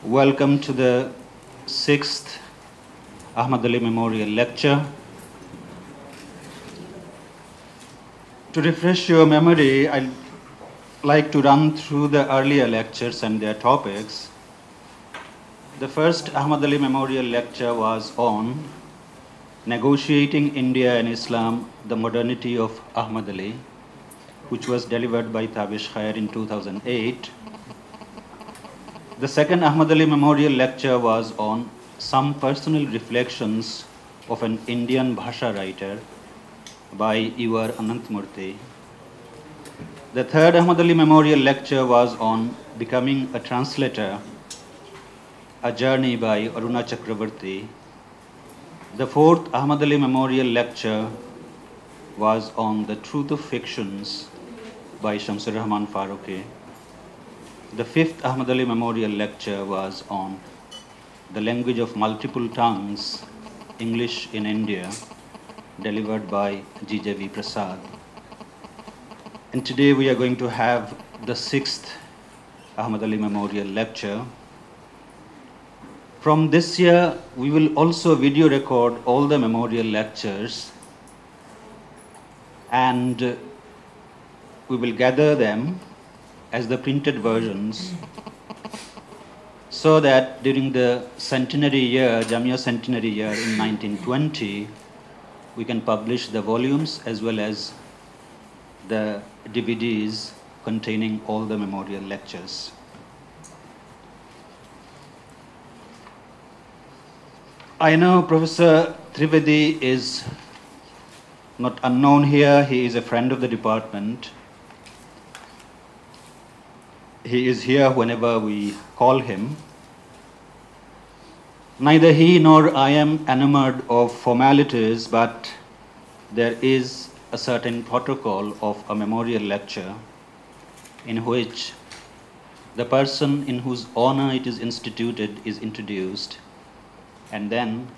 Welcome to the 6th Ahmad Ali Memorial Lecture. To refresh your memory, I'd like to run through the earlier lectures and their topics. The first Ahmad Ali Memorial Lecture was on Negotiating India and Islam, the Modernity of Ahmad Ali, which was delivered by Tabish Khair in 2008. The second Ahmad Ali Memorial Lecture was on Some Personal Reflections of an Indian Bhasha Writer by Ivar Anantmurthy. The third Ahmad Ali Memorial Lecture was on Becoming a Translator, a Journey by Aruna Chakravarti. The fourth Ahmad Ali Memorial Lecture was on The Truth of Fictions by Shamsur Rahman Farooqi. The fifth Ahmad Ali Memorial Lecture was on The Language of Multiple Tongues, English in India, delivered by G.J.V. Prasad. And today we are going to have the sixth Ahmad Ali Memorial Lecture. From this year, we will also video record all the memorial lectures, and we will gather them as the printed versions, so that during the centenary year, Jamia centenary year in 1920, we can publish the volumes as well as the DVDs containing all the memorial lectures. I know Professor Trivedi is not unknown here. He is a friend of the department. He is here whenever we call him. Neither he nor I am enamored of formalities, but there is a certain protocol of a memorial lecture in which the person in whose honor it is instituted is introduced, and then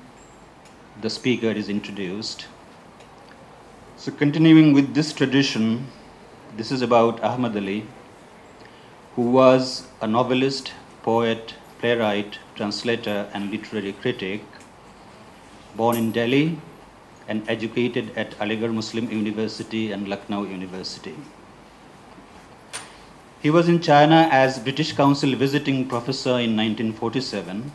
the speaker is introduced. So continuing with this tradition, this is about Ahmad Ali, who was a novelist, poet, playwright, translator, and literary critic, born in Delhi and educated at Aligarh Muslim University and Lucknow University. He was in China as British Council visiting professor in 1947.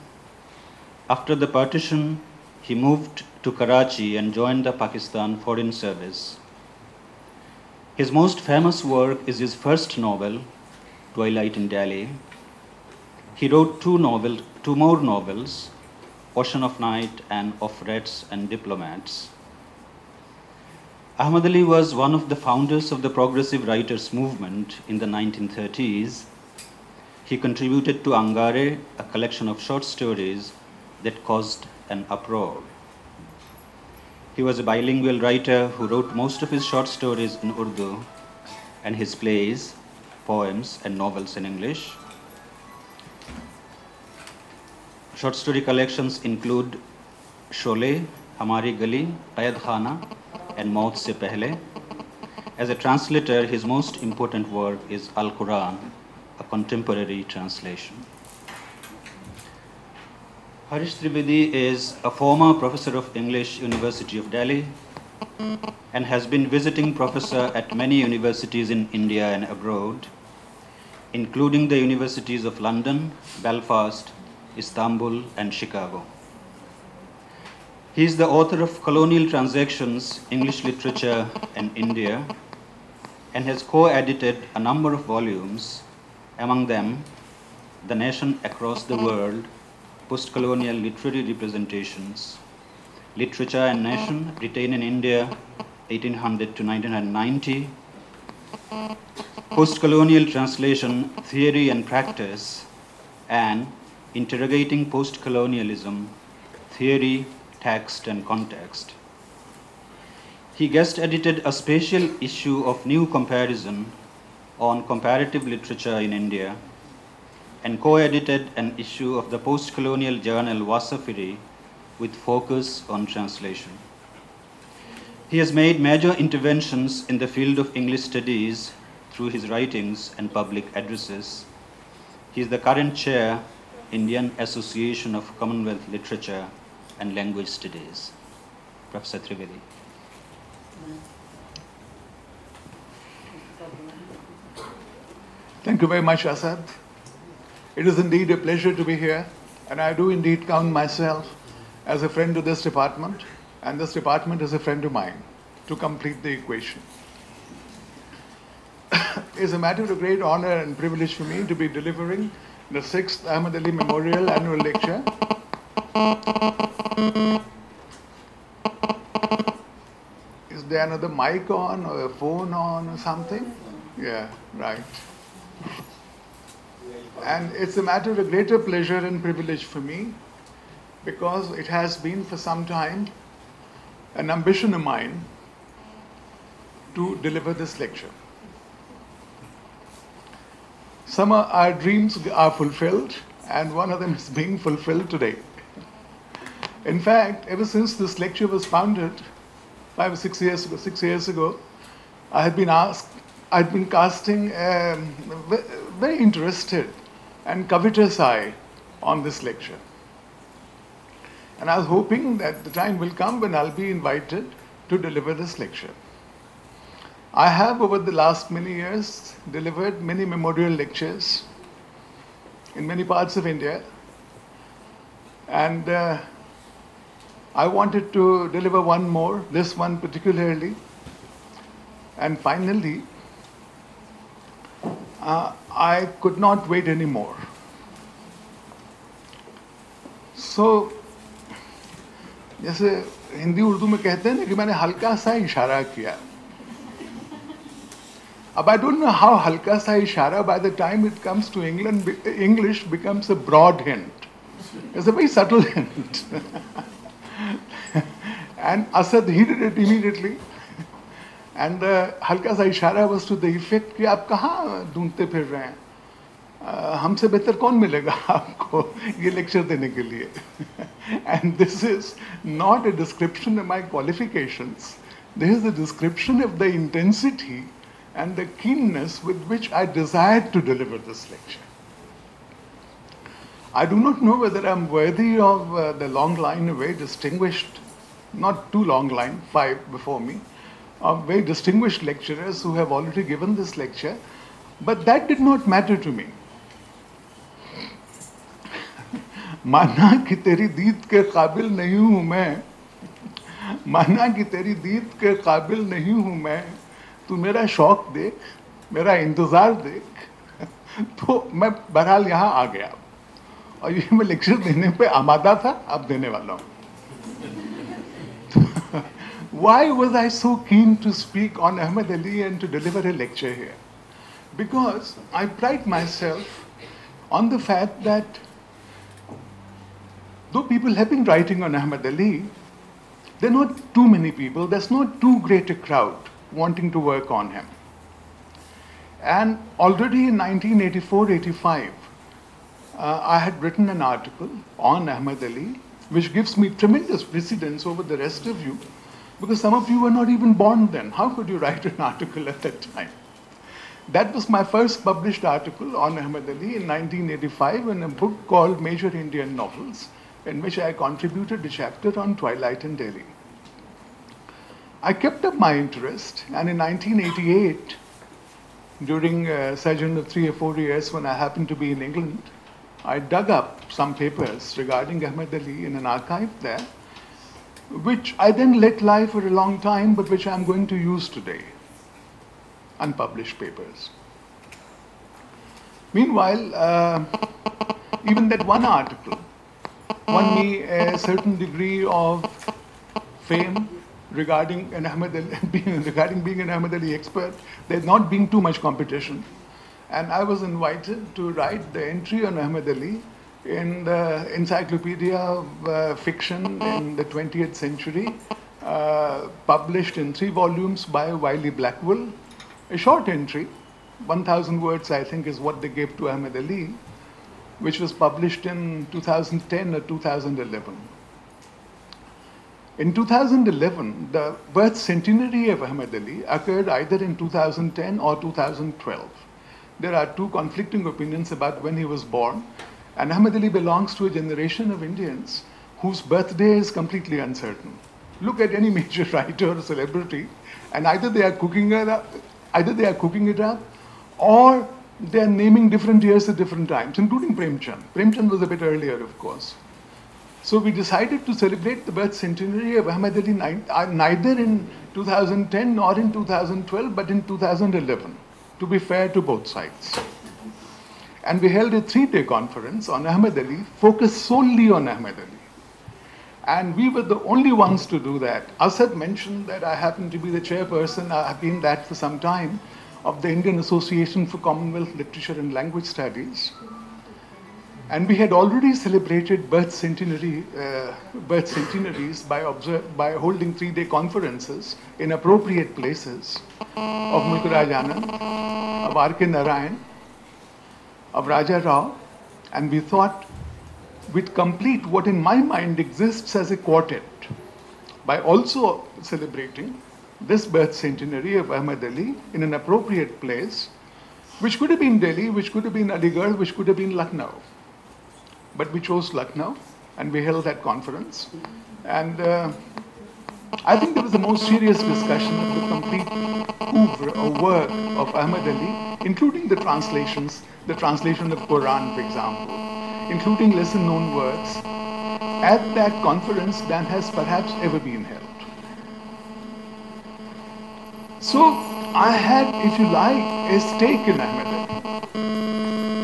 After the partition, he moved to Karachi and joined the Pakistan Foreign Service. His most famous work is his first novel, Twilight in Delhi. He wrote two more novels, Ocean of Night and Of Rats and Diplomats. Ahmad Ali was one of the founders of the progressive writers movement in the 1930s. He contributed to Angare, a collection of short stories that caused an uproar. He was a bilingual writer who wrote most of his short stories in Urdu and his plays, poems, and novels in English. Short story collections include Sholay, Hamari Gali, Qaid Khana, and Maut Se Pehle. As a translator, his most important work is Al-Quran, a contemporary translation. Harish Trivedi is a former professor of English, University of Delhi, and has been visiting professor at many universities in India and abroad, including the universities of London, Belfast, Istanbul, and Chicago. He is the author of Colonial Transactions, English Literature and India, and has co-edited a number of volumes, among them The Nation Across the World, Post-Colonial Literary Representations, Literature and Nation, Written in India, 1800 to 1990, Post-Colonial Translation, Theory and Practice, and Interrogating Post-Colonialism, Theory, Text, and Context. He guest-edited a special issue of New Comparison on comparative literature in India, and co-edited an issue of the post-colonial journal Wasafiri with focus on translation. He has made major interventions in the field of English studies through his writings and public addresses. He is the current chair Indian Association of Commonwealth Literature and Language Studies. Professor Trivedi. Thank you very much, Asad. It is indeed a pleasure to be here, and I do indeed count myself as a friend to this department, and this department is a friend of mine, to complete the equation. It is a matter of great honor and privilege for me to be delivering the 6th Ahmad Ali Memorial Annual Lecture. Is there another mic on or a phone on or something? Yeah, right. And it's a matter of greater pleasure and privilege for me because it has been for some time an ambition of mine to deliver this lecture. Some of our dreams are fulfilled, and one of them is being fulfilled today. In fact, ever since this lecture was founded 5 or 6 years ago, I'd been casting a very interested and covetous eye on this lecture. And I was hoping that the time will come when I'll be invited to deliver this lecture. I have, over the last many years, delivered many memorial lectures in many parts of India. And I wanted to deliver one more, this one particularly. And finally, I could not wait anymore. So, जैसे हिंदी उर्दू में कहते हैं ना कि मैंने हल्का सा इशारा किया. I don't know how halka sa ishara, by the time it comes to English becomes a broad hint. It's a very subtle hint. And Asad heeded it immediately. And the halka sa ishara was to the effect कि आप कहाँ ढूंढते फिर रहे हैं? हमसे बेहतर कौन मिलेगा आपको ये लेक्चर देने के लिए? And this is not a description of my qualifications. This is a description of the intensity and the keenness with which I desired to deliver this lecture. I do not know whether I'm worthy of the long line of very distinguished, not too long line, 5 before me, of very distinguished lecturers who have already given this lecture, but that did not matter to me. माना कि तेरी दीद के काबिल नहीं हूँ मैं, माना कि तेरी दीद के काबिल नहीं हूँ मैं, तू मेरा शौक देख, मेरा इंतज़ार देख, तो मैं बहरहाल यहाँ आ गया और ये मैं लेक्चर देने पे आमादा था, अब देने वाला हूँ. Why was I so keen to speak on Ahmad Ali and to deliver a lecture here? Because I pride myself on the fact that though people have been writing on Ahmad Ali, there are not too many people, there's not too great a crowd wanting to work on him. And already in 1984-85, I had written an article on Ahmad Ali, which gives me tremendous precedence over the rest of you, because some of you were not even born then. How could you write an article at that time? That was my first published article on Ahmad Ali in 1985 in a book called Major Indian Novels, in which I contributed a chapter on Twilight in Delhi. I kept up my interest, and in 1988, during a sojourn of 3 or 4 years when I happened to be in England, I dug up some papers regarding Ahmad Ali in an archive there, which I then let lie for a long time, but which I'm going to use today. Unpublished papers. Meanwhile, even that one article won me a certain degree of fame regarding being an Ahmad Ali expert, there not being too much competition. And I was invited to write the entry on Ahmad Ali in the Encyclopedia of Fiction in the 20th Century, published in 3 volumes by Wiley Blackwell. A short entry, 1,000 words I think is what they gave to Ahmad Ali, which was published in 2010 or 2011. In 2011, the birth centenary of Ahmad Ali occurred either in 2010 or 2012. There are 2 conflicting opinions about when he was born, And Ahmad Ali belongs to a generation of Indians whose birthday is completely uncertain. Look at any major writer or celebrity, and either they are cooking it up, or they are naming different years at different times, including Premchand. Premchand was a bit earlier, of course. So we decided to celebrate the birth centenary of Ahmad Ali neither in 2010 nor in 2012, but in 2011, to be fair to both sides. And we held a 3-day conference on Ahmad Ali, focused solely on Ahmad Ali. And we were the only ones to do that. Asad mentioned that I happen to be the chairperson, I have been that for some time, of the Indian Association for Commonwealth Literature and Language Studies. And we had already celebrated birth centenaries by holding 3-day conferences in appropriate places of Mulk Raj Anand, of R.K. Narayan, of Raja Rao, and we thought we'd complete what in my mind exists as a quartet by also celebrating this birth centenary of Ahmad Ali in an appropriate place, which could have been Delhi, which could have been Aligarh, which could have been Lucknow. But we chose Lucknow, and we held that conference. And I think there was the most serious discussion of the complete oeuvre or work of Ahmad Ali, including the translations, the translation of Quran, for example, including lesser known works, at that conference than has perhaps ever been held. So I had, if you like, a stake in Ahmad Ali.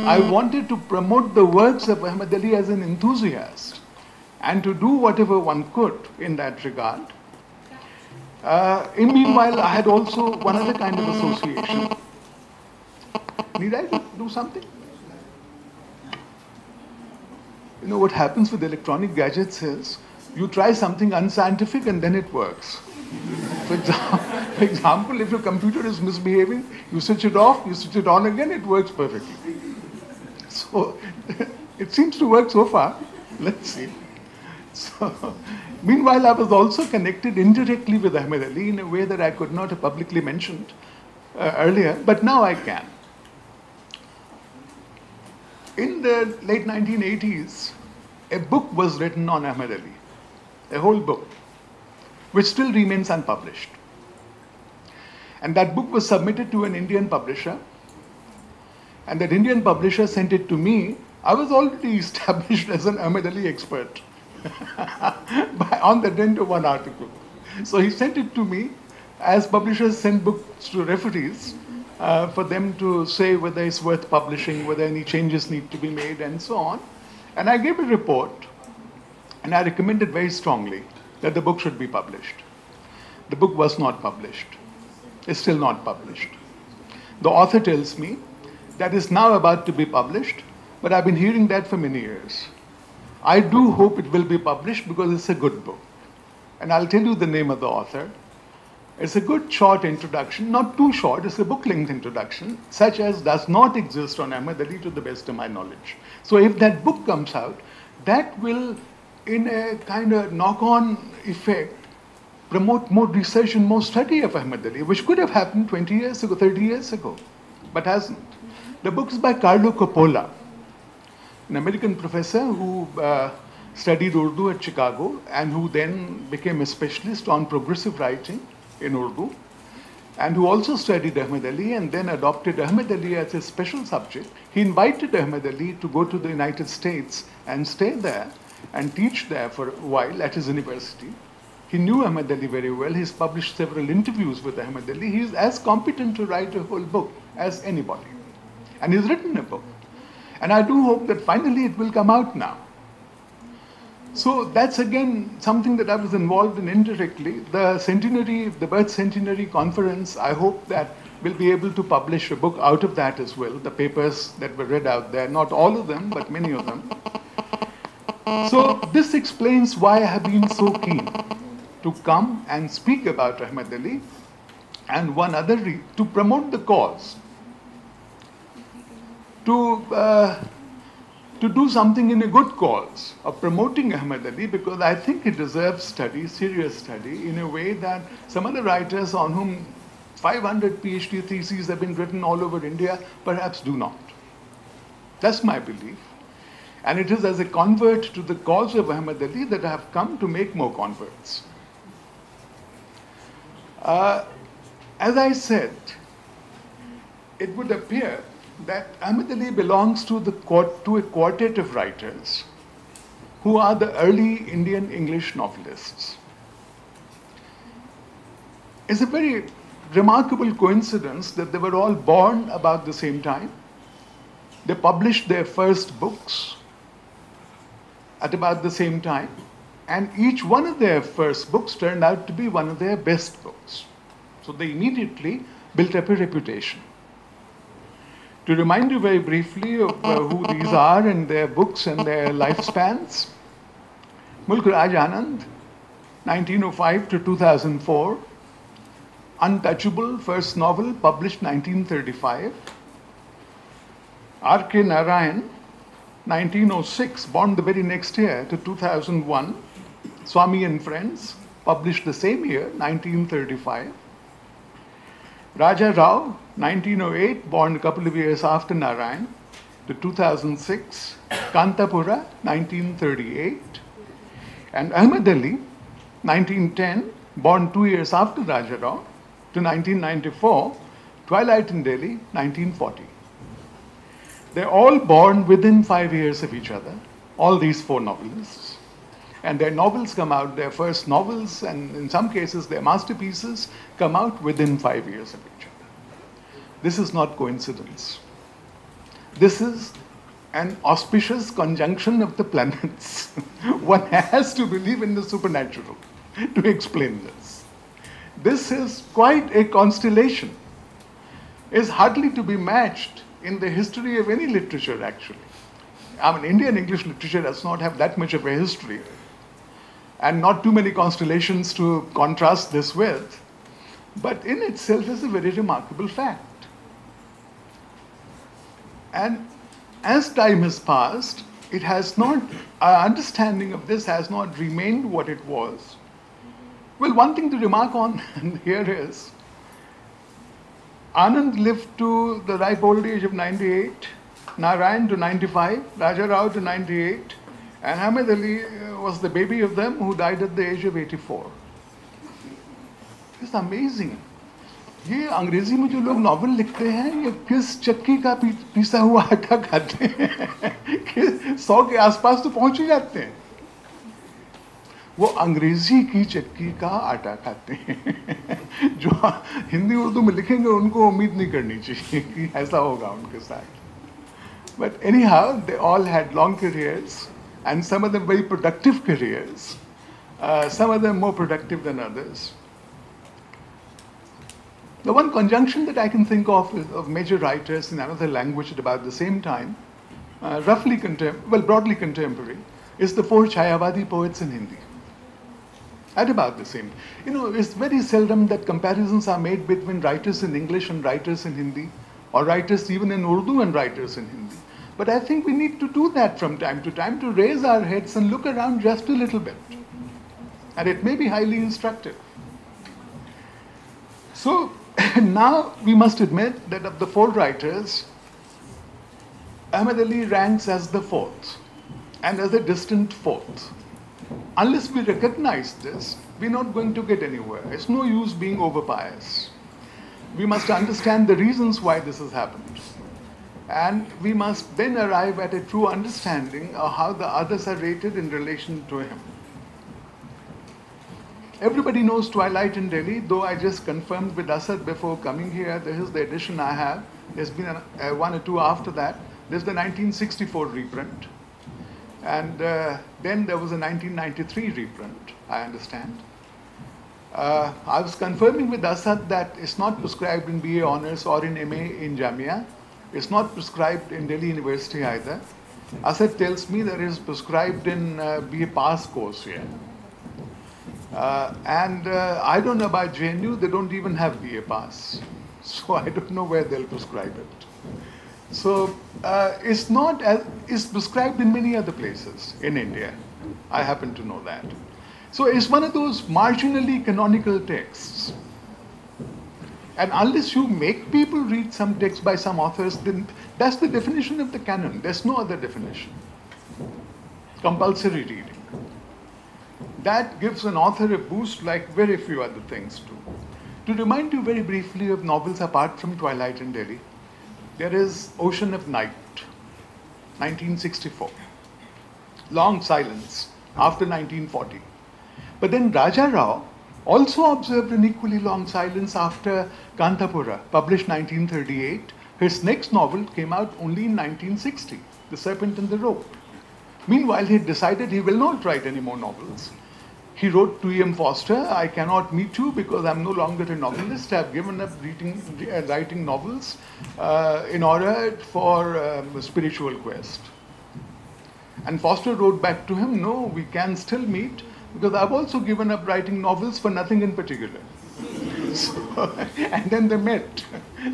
I wanted to promote the works of Ahmad Ali as an enthusiast and to do whatever one could in that regard. Meanwhile, I had also one other kind of association. Need I do something? You know what happens with electronic gadgets is you try something unscientific and then it works. For example, if your computer is misbehaving, you switch it off, you switch it on again, it works perfectly. So it seems to work so far. Let's see. So, meanwhile, I was also connected indirectly with Ahmad Ali in a way that I could not have publicly mentioned earlier, but now I can. In the late 1980s, a book was written on Ahmad Ali, a whole book, which still remains unpublished. And that book was submitted to an Indian publisher, and that Indian publisher sent it to me. I was already established as an Ahmad Ali expert on the dent of one article. So he sent it to me, as publishers send books to referees for them to say whether it's worth publishing, whether any changes need to be made, and so on. And I gave a report, and I recommended very strongly that the book should be published. The book was not published. It's still not published. The author tells me that is now about to be published, but I've been hearing that for many years. I do hope it will be published because it's a good book. And I'll tell you the name of the author. It's a good short introduction, not too short, it's a book-length introduction, such as does not exist on Ahmad Ali to the best of my knowledge. So if that book comes out, that will, in a kind of knock-on effect, promote more research and more study of Ahmad Ali, which could have happened 20 years ago, 30 years ago, but hasn't. The book is by Carlo Coppola, an American professor who studied Urdu at Chicago and who then became a specialist on progressive writing in Urdu, and who also studied Ahmad Ali and then adopted Ahmad Ali as a special subject. He invited Ahmad Ali to go to the United States and stay there and teach there for a while at his university. He knew Ahmad Ali very well. He's published several interviews with Ahmad Ali. He's as competent to write a whole book as anybody. And he's written a book. And I do hope that finally it will come out now. So that's again something that I was involved in indirectly. The centenary, the birth centenary conference, I hope that we'll be able to publish a book out of that as well. The papers that were read out there, not all of them, but many of them. So this explains why I have been so keen to come and speak about Ahmad Ali, and one other to promote the cause. To do something in a good cause of promoting Ahmad Ali, because I think it deserves study, serious study, in a way that some other writers on whom 500 PhD theses have been written all over India perhaps do not. That's my belief. And it is as a convert to the cause of Ahmad Ali that I have come to make more converts. As I said, it would appear that Ahmad Ali belongs to a quartet of writers who are the early Indian English novelists. It's a very remarkable coincidence that they were all born about the same time. They published their first books at about the same time, and each one of their first books turned out to be one of their best books. So they immediately built up a reputation. To remind you very briefly of who these are and their books and their lifespans, Mulk Raj Anand, 1905 to 2004, Untouchable, first novel, published 1935. R.K. Narayan, 1906, born the very next year, to 2001. Swami and Friends, published the same year, 1935. Raja Rao, 1908, born a couple of years after Narayan, to 2006. Kantapura, 1938. And Ahmad Ali, 1910, born 2 years after Raja Rao, to 1994. Twilight in Delhi, 1940. They're all born within 5 years of each other, all these four novelists. And their novels come out, their first novels, and in some cases their masterpieces, come out within 5 years of each other. This is not coincidence. This is an auspicious conjunction of the planets. One has to believe in the supernatural to explain this. This is quite a constellation. It's hardly to be matched in the history of any literature, actually. I mean, Indian English literature does not have that much of a history, and not too many constellations to contrast this with, but in itself is a very remarkable fact. And as time has passed, it has not, our understanding of this has not remained what it was. Well, one thing to remark on here is, Anand lived to the ripe old age of 98, Narayan to 95, Raja Rao to 98, and Ahmad Ali was the baby of them who died at the age of 84. It's amazing. ये अंग्रेजी में जो लोग novel लिखते हैं ये किस चक्की का पिसा हुआ आटा खाते हैं कि 100 के आसपास तो पहुंच ही जाते हैं. वो अंग्रेजी की चक्की का आटा खाते हैं. जो हिंदी उर्दू में लिखेंगे उनको उम्मीद नहीं करनी चाहिए कि ऐसा होगा उनके साथ. But anyhow, they all had long careers, and some of them very productive careers, some of them more productive than others. The one conjunction that I can think of major writers in another language at about the same time, broadly contemporary, is the four Chayavadi poets in Hindi. At about the same. You know, it's very seldom that comparisons are made between writers in English and writers in Hindi, or writers even in Urdu and writers in Hindi. But I think we need to do that from time to time, to raise our heads and look around just a little bit. And it may be highly instructive. So now we must admit that of the four writers, Ahmad Ali ranks as the fourth, and as a distant fourth. Unless we recognize this, we're not going to get anywhere. It's no use being over-pious. We must understand the reasons why this has happened. And we must then arrive at a true understanding of how the others are rated in relation to him. Everybody knows Twilight in Delhi, though I just confirmed with Asad before coming here. This is the edition I have. There's been one or two after that. There's the 1964 reprint. And then there was a 1993 reprint, I understand. I was confirming with Asad that it's not prescribed in BA Honours or in MA in Jamia. It's not prescribed in Delhi University either. Asad tells me that it is prescribed in BA Pass course here. I don't know about JNU, they don't even have BA Pass. So I don't know where they'll prescribe it. So it's prescribed in many other places in India. I happen to know that. So it's one of those marginally canonical texts. And unless you make people read some text by some authors, then that's the definition of the canon. There's no other definition. compulsory reading. That gives an author a boost like very few other things do. To remind you very briefly of novels apart from Twilight in Delhi, there is Ocean of Night, 1964. Long silence after 1940. But then Raja Rao also observed an equally long silence after Kantapura, published 1938. His next novel came out only in 1960, The Serpent and the Rope. Meanwhile, he decided he will not write any more novels. He wrote to E.M. Foster, I cannot meet you because I'm no longer a novelist. I've given up writing novels in order for a spiritual quest. And Foster wrote back to him, no, we can still meet because I've also given up writing novels for nothing in particular. So, and then they met.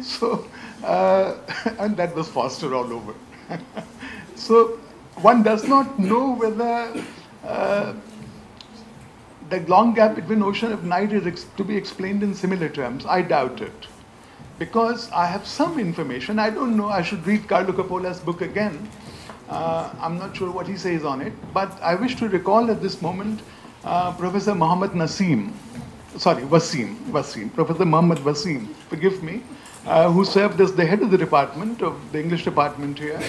So, and that was Foster all over. So, one does not know whether the long gap between Ocean of Night is to be explained in similar terms. I doubt it. Because I have some information, I don't know, I should read Carlo Coppola's book again. I'm not sure what he says on it, but I wish to recall at this moment Professor Muhammad Wasim, Professor Muhammad Wasim, forgive me, who served as the head of the department, of the English department here,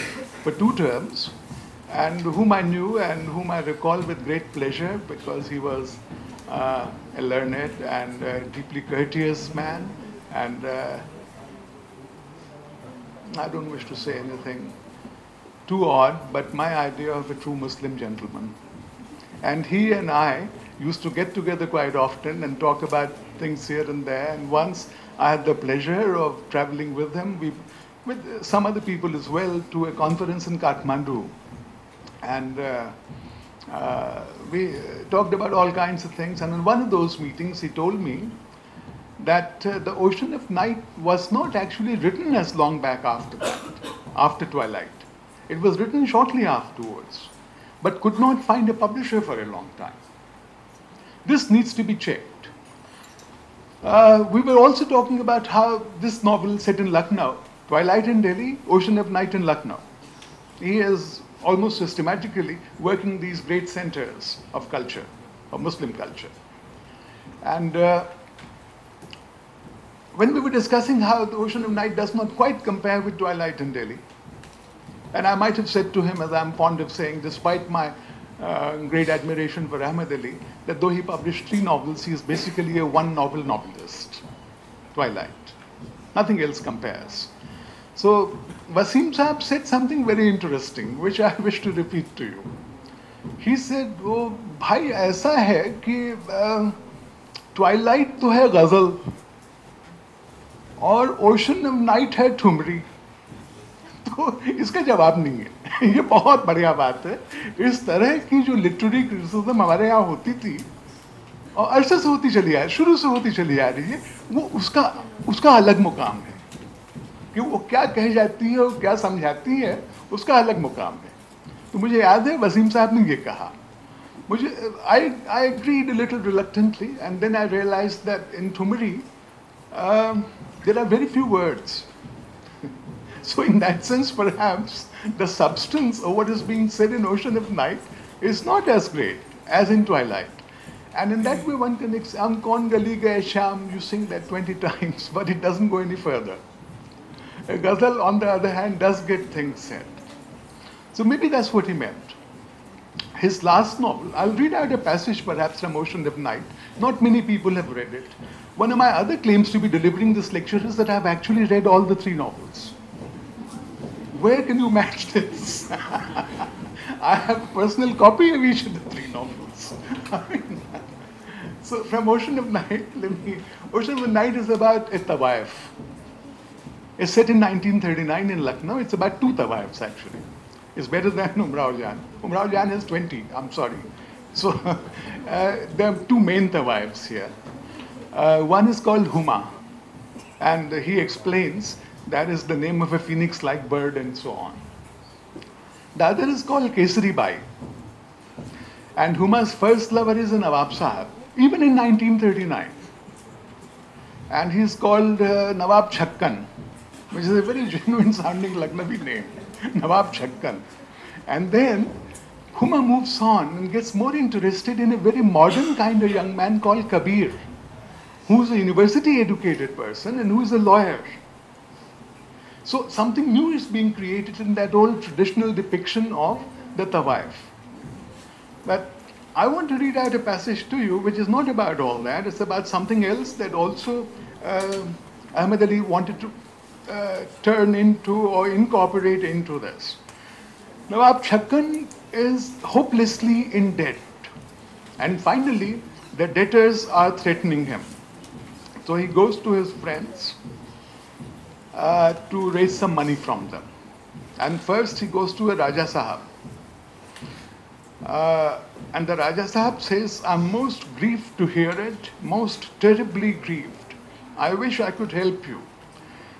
for 2 terms, and whom I knew and whom I recall with great pleasure because he was a learned and deeply courteous man, and I don't wish to say anything too odd, but my idea of a true Muslim gentleman. And he and I used to get together quite often and talk about things here and there. And once I had the pleasure of traveling with him, with some other people as well, to a conference in Kathmandu. And we talked about all kinds of things. And in one of those meetings, he told me that the Ocean of Night was not actually written as long back after that, after Twilight. It was written shortly afterwards, but could not find a publisher for a long time. This needs to be checked. We were also talking about how this novel set in Lucknow, Twilight in Delhi, Ocean of Night in Lucknow. He is almost systematically working these great centers of culture, of Muslim culture. And when we were discussing how the Ocean of Night does not quite compare with Twilight in Delhi, and I might have said to him, as I'm fond of saying, despite my great admiration for Ahmad Ali, that though he published 3 novels, he is basically a one-novel novelist, Twilight. Nothing else compares. So Wasim Saab said something very interesting, which I wish to repeat to you. He said, oh, bhai, aisa hai ki Twilight to hai ghazal, और Ocean of Night है ठुमरी. तो इसका जवाब नहीं है. ये बहुत बढ़िया बात है. इस तरह की जो लिटरेरी क्रिटिसिज्म हमारे यहाँ होती थी और अरसे से होती चली आ रही, शुरू से होती चली आ रही है, वो उसका अलग मुकाम है कि वो क्या कह जाती है और क्या समझाती है, उसका अलग मुकाम है. तो मुझे याद है वसीम साहब ने ये कहा. मुझे I agreed a little reluctantly, and then I realized that in Thumri there are very few words. So in that sense, perhaps the substance of what is being said in Ocean of Night is not as great as in Twilight. And in that way, one can Kaun Gali Gaye Sham, you sing that 20 times, but it doesn't go any further. A ghazal, on the other hand, does get things said. So maybe that's what he meant. His last novel, I'll read out a passage perhaps from Ocean of Night. Not many people have read it. One of my other claims to be delivering this lecture is that I've actually read all the 3 novels. Where can you match this? I have a personal copy of each of the 3 novels. So from Ocean of Night, Ocean of Night is about a tawaif. It's set in 1939 in Lucknow. It's about 2 tawaifs actually. It's better than Umrao Jan. Umrao Jan has 20, I'm sorry. So there are 2 main tawaifs here. One is called Huma, and he explains that is the name of a phoenix-like bird and so on. The other is called Kesari Bai. And Huma's first lover is a Nawab Sahab, even in 1939. And he's called Nawab Chakkan, which is a very genuine sounding Lucknowi name, Nawab Chakkan. And then Huma moves on and gets more interested in a very modern kind of young man called Kabir, who's a university educated person and who is a lawyer. So something new is being created in that old traditional depiction of the Tawaif. But I want to read out a passage to you which is not about all that, it's about something else that also Ahmad Ali wanted to turn into or incorporate into this. Nawab Chakkan is hopelessly in debt, and finally the debtors are threatening him. So he goes to his friends to raise some money from them. And first he goes to a Raja Sahab. And the Raja Sahab says, I'm most grieved to hear it, most terribly grieved. I wish I could help you.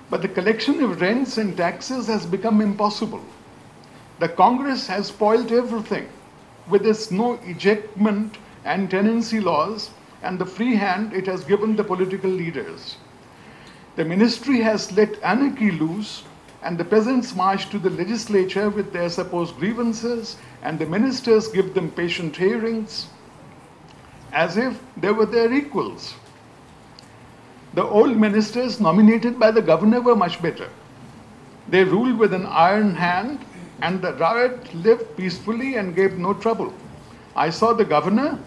But the collection of rents and taxes has become impossible. The Congress has spoiled everything with its no ejectment and tenancy laws and the free hand it has given the political leaders. The ministry has let anarchy loose, and the peasants march to the legislature with their supposed grievances, and the ministers give them patient hearings as if they were their equals. The old ministers nominated by the governor were much better. They ruled with an iron hand, and the riot lived peacefully and gave no trouble. I saw the governor,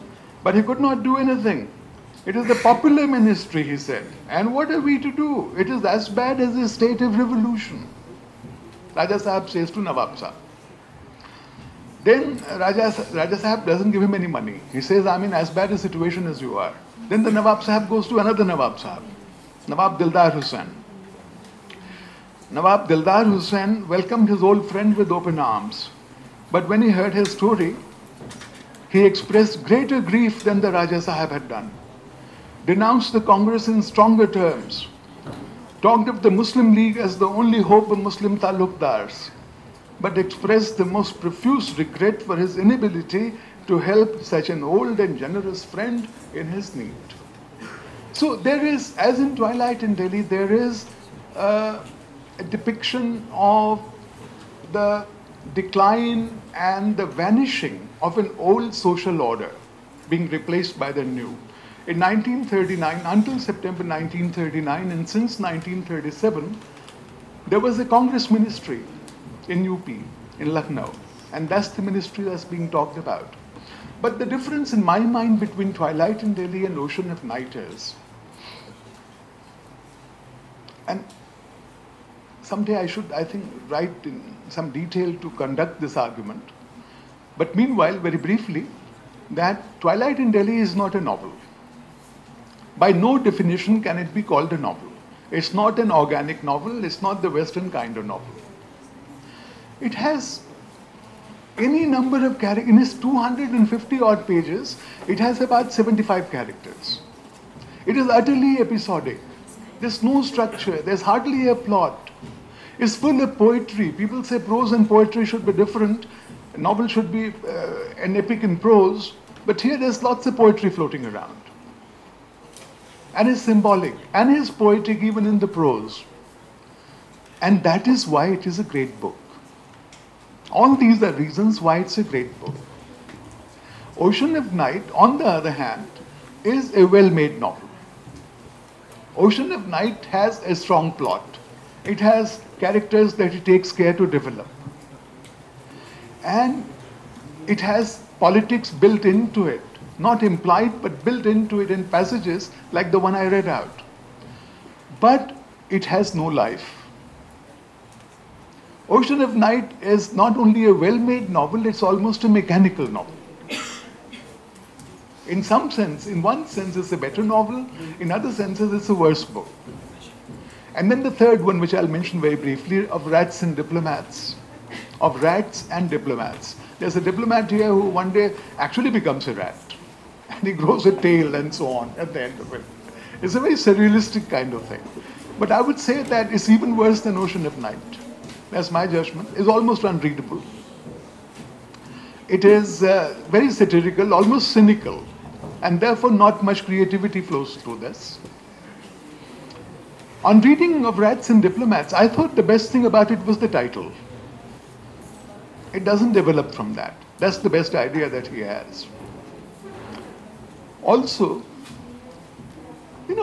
but he could not do anything. It is the popular ministry, he said. And what are we to do? It is as bad as a state of revolution. Raja Sahab says to Nawab Sahab. Then Raja Sahab doesn't give him any money. He says, I'm in as bad a situation as you are. Then the Nawab Sahab goes to another Nawab Sahab, Nawab Dildar Hussain. Nawab Dildar Hussain welcomed his old friend with open arms. But when he heard his story, he expressed greater grief than the Raja Sahab had done, denounced the Congress in stronger terms, talked of the Muslim League as the only hope of Muslim talukdars, but expressed the most profuse regret for his inability to help such an old and generous friend in his need. So there is, as in Twilight in Delhi, there is a depiction of the decline and the vanishing of an old social order being replaced by the new. In 1939, until September 1939, and since 1937, there was a Congress ministry in UP, in Lucknow, and that's the ministry that's being talked about. But the difference in my mind between Twilight in Delhi and Ocean of Night is, and someday I should, I think, write in some detail to conduct this argument. But meanwhile, very briefly, that Twilight in Delhi is not a novel. By no definition can it be called a novel. It's not an organic novel, it's not the Western kind of novel. It has any number of characters. In its 250 odd pages, it has about 75 characters. It is utterly episodic. There's no structure, there's hardly a plot. It's full of poetry. People say prose and poetry should be different. A novel should be an epic in prose, but here there's lots of poetry floating around. And it's symbolic, and it's poetic even in the prose. And that is why it is a great book. All these are reasons why it's a great book. Ocean of Night, on the other hand, is a well-made novel. Ocean of Night has a strong plot. It has characters that it takes care to develop. And it has politics built into it. Not implied, but built into it in passages like the one I read out. But it has no life. Ocean of Night is not only a well-made novel, it's almost a mechanical novel. In some sense, in one sense it's a better novel, in other senses it's a worse book. And then the third one, which I'll mention very briefly, of Rats and Diplomats. Of Rats and Diplomats. There's a diplomat here who one day actually becomes a rat. And he grows a tail and so on at the end of it. It's a very surrealistic kind of thing. But I would say that it's even worse than Ocean of Night. That's my judgment. It's almost unreadable. It is very satirical, almost cynical, and therefore not much creativity flows through this. On reading of Rats and Diplomats, I thought the best thing about it was the title. It doesn't develop from that. That's the best idea that he has. Also,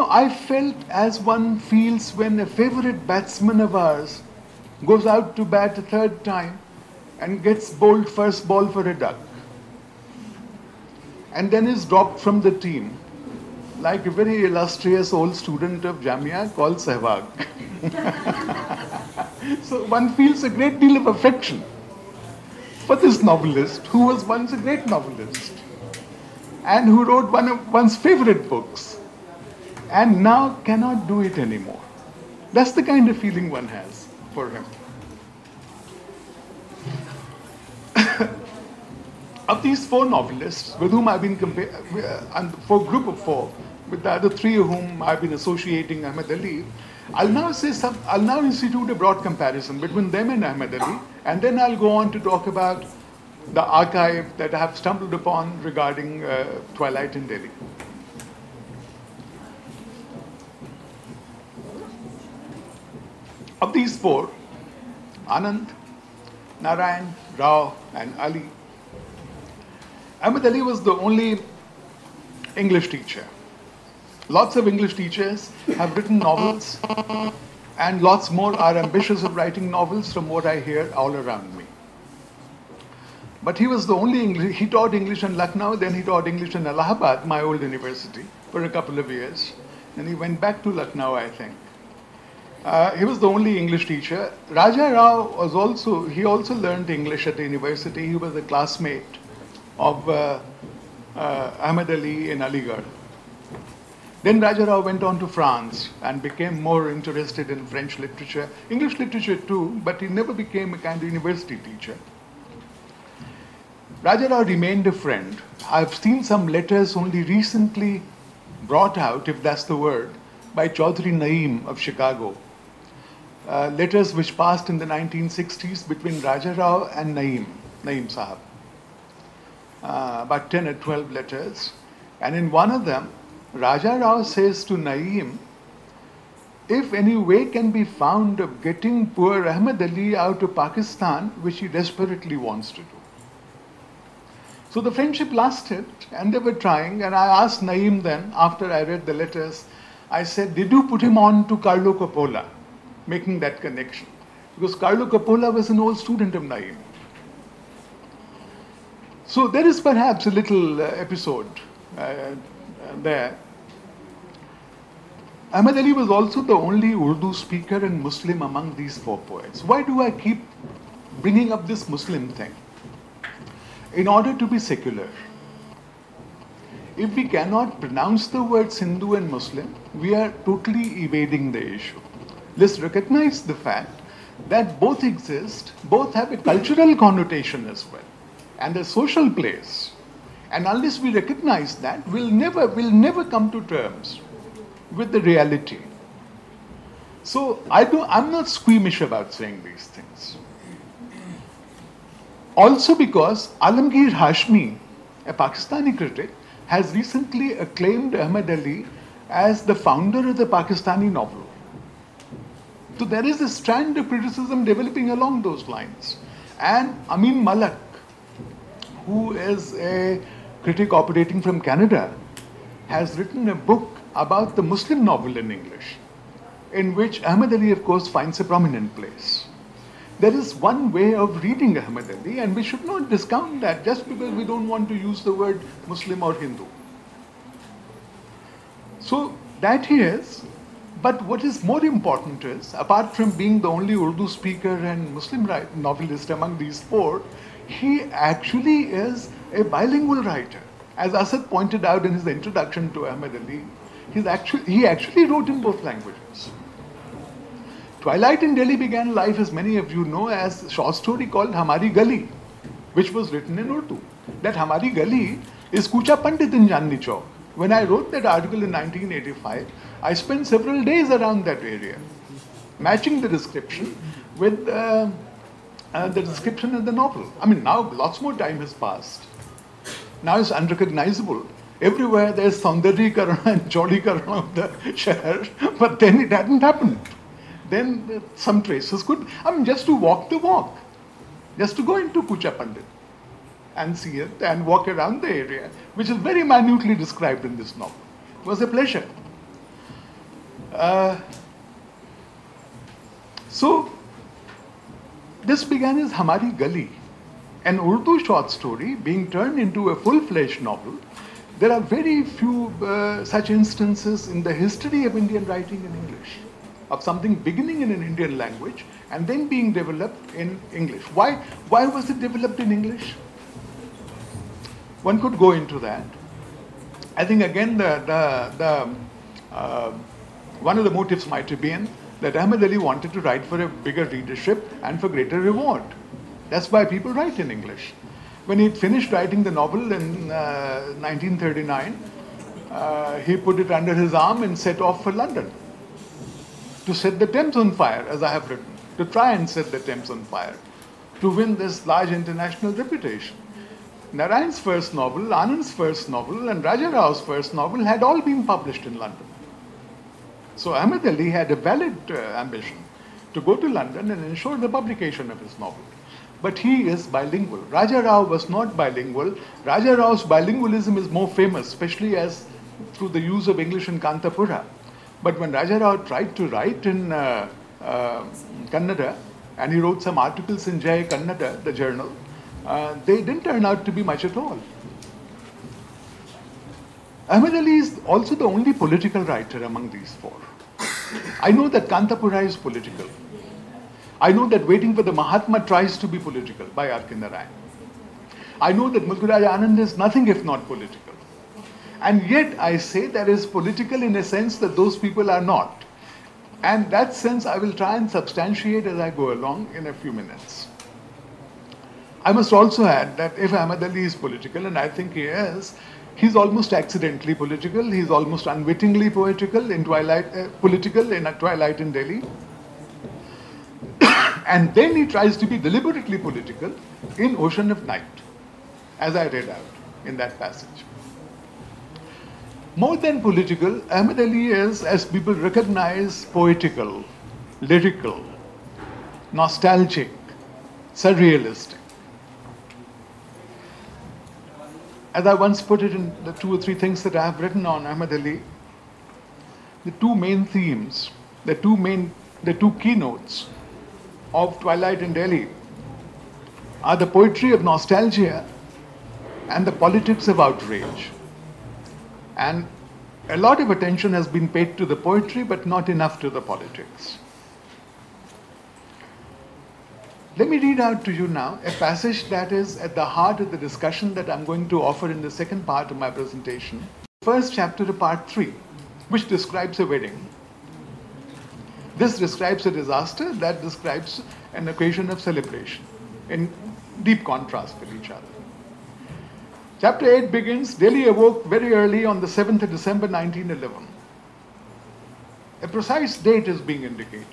I felt as one feels when a favorite batsman of ours goes out to bat a third time and gets bowled first ball for a duck and then is dropped from the team, like a very illustrious old student of Jamia called Sehwag. So one feels a great deal of affection for this novelist who was once a great novelist and who wrote one of one's favorite books and now cannot do it anymore. That's the kind of feeling one has for him. Of these four novelists with whom I've been and for a group of four, with the other three of whom I've been associating Ahmed Ali, I'll now institute a broad comparison between them and Ahmed Ali, and then I'll go on to talk about the archive that I have stumbled upon regarding Twilight in Delhi. Of these four, Anand, Narayan, Rao, and Ali, Ahmed Ali was the only English teacher. Lots of English teachers have written novels, and lots more are ambitious of writing novels from what I hear all around me. But he was the only English. He taught English in Lucknow, then he taught English in Allahabad, my old university, for a couple of years. Then he went back to Lucknow, I think. He was the only English teacher. Raja Rao he also learned English at the university. He was a classmate of Ahmed Ali in Aligarh. Then Raja Rao went on to France and became more interested in French literature, English literature too, but he never became a kind of university teacher. Raja Rao remained a friend. I've seen some letters only recently brought out, if that's the word, by Chaudhry Naeem of Chicago. Letters which passed in the 1960s between Raja Rao and Naeem Sahab. About 10 or 12 letters. And in one of them, Raja Rao says to Naeem, if any way can be found of getting poor Ahmed Ali out of Pakistan, which he desperately wants to do. So the friendship lasted, and they were trying, and I asked Naeem then, after I read the letters, I said, did you put him on to Carlo Coppola, making that connection? Because Carlo Coppola was an old student of Naeem. So there is perhaps a little episode there. Ahmed Ali was also the only Urdu speaker and Muslim among these four poets. Why do I keep bringing up this Muslim thing? In order to be secular. If we cannot pronounce the words Hindu and Muslim, we are totally evading the issue. Let's recognize the fact that both exist, both have a cultural connotation as well, and a social place. And unless we recognize that, we'll never come to terms with the reality. So I'm not squeamish about saying these things. Also because Alamgir Hashmi, a Pakistani critic, has recently acclaimed Ahmed Ali as the founder of the Pakistani novel. So there is a strand of criticism developing along those lines. And Amin Malak, who is a critic operating from Canada, has written a book about the Muslim novel in English, in which Ahmed Ali, of course, finds a prominent place. There is one way of reading Ahmed Ali, and we should not discount that just because we don't want to use the word Muslim or Hindu. So that he is, but what is more important is, apart from being the only Urdu speaker and Muslim novelist among these four, he actually is a bilingual writer. As Asad pointed out in his introduction to Ahmed Ali, he actually wrote in both languages. Twilight in Delhi began life, as many of you know, as a short story called Hamari Gali, which was written in Urdu. That Hamari Gali is Kucha Pandit in Chandni Chowk. When I wrote that article in 1985, I spent several days around that area, matching the description with the description in the novel. I mean, now lots more time has passed. Now it's unrecognizable. Everywhere there's Saundaryikaran and Chaudikaran of the Shahar, but then it hadn't happened. Then some traces could, just to walk the walk, just to go into Kucha Pandit. and see it and walk around the area, which is very minutely described in this novel. It was a pleasure. So, this began as Hamari Gali, an Urdu short story being turned into a full-fledged novel. There are very few such instances in the history of Indian writing in English, of something beginning in an Indian language and then being developed in English. Why was it developed in English? One could go into that. I think again one of the motives might have been that Ahmad Ali wanted to write for a bigger readership and for greater reward. That's why people write in English. When he finished writing the novel in 1939, he put it under his arm and set off for London to set the Thames on fire, as I have written, to try and set the Thames on fire, to win this large international reputation. Narayan's first novel, Anand's first novel, and Raja Rao's first novel had all been published in London. So Ahmad Ali had a valid ambition to go to London and ensure the publication of his novel. But he is bilingual. Raja Rao was not bilingual. Raja Rao's bilingualism is more famous, especially as through the use of English in Kantapura. But when Raja Rao tried to write in Kannada, and he wrote some articles in Jai Kannada, the journal, they didn't turn out to be much at all. Ahmad Ali is also the only political writer among these four. I know that Kantapura is political. I know that Waiting for the Mahatma tries to be political by R.K. Narayan. I know that Mulk Raj Anand is nothing if not political. And yet I say that is political in a sense that those people are not. And that sense I will try and substantiate as I go along in a few minutes. I must also add that if Ahmad Ali is political, and I think he is, he's almost accidentally political, he's almost unwittingly political in Twilight in Delhi. And then he tries to be deliberately political in Ocean of Night, as I read out in that passage. More than political, Ahmad Ali is, as people recognize, poetical, lyrical, nostalgic, surrealistic. As I once put it in the 2 or 3 things that I have written on Ahmad Ali, the two main themes, the two keynotes of Twilight in Delhi are the poetry of nostalgia and the politics of outrage. And a lot of attention has been paid to the poetry, but not enough to the politics. Let me read out to you now a passage that is at the heart of the discussion that I'm going to offer in the second part of my presentation. First chapter of part 3, which describes a wedding. This describes a disaster, that describes an occasion of celebration, in deep contrast with each other. Chapter 8 begins, Delhi awoke very early on the 7th of December 1911. A precise date is being indicated.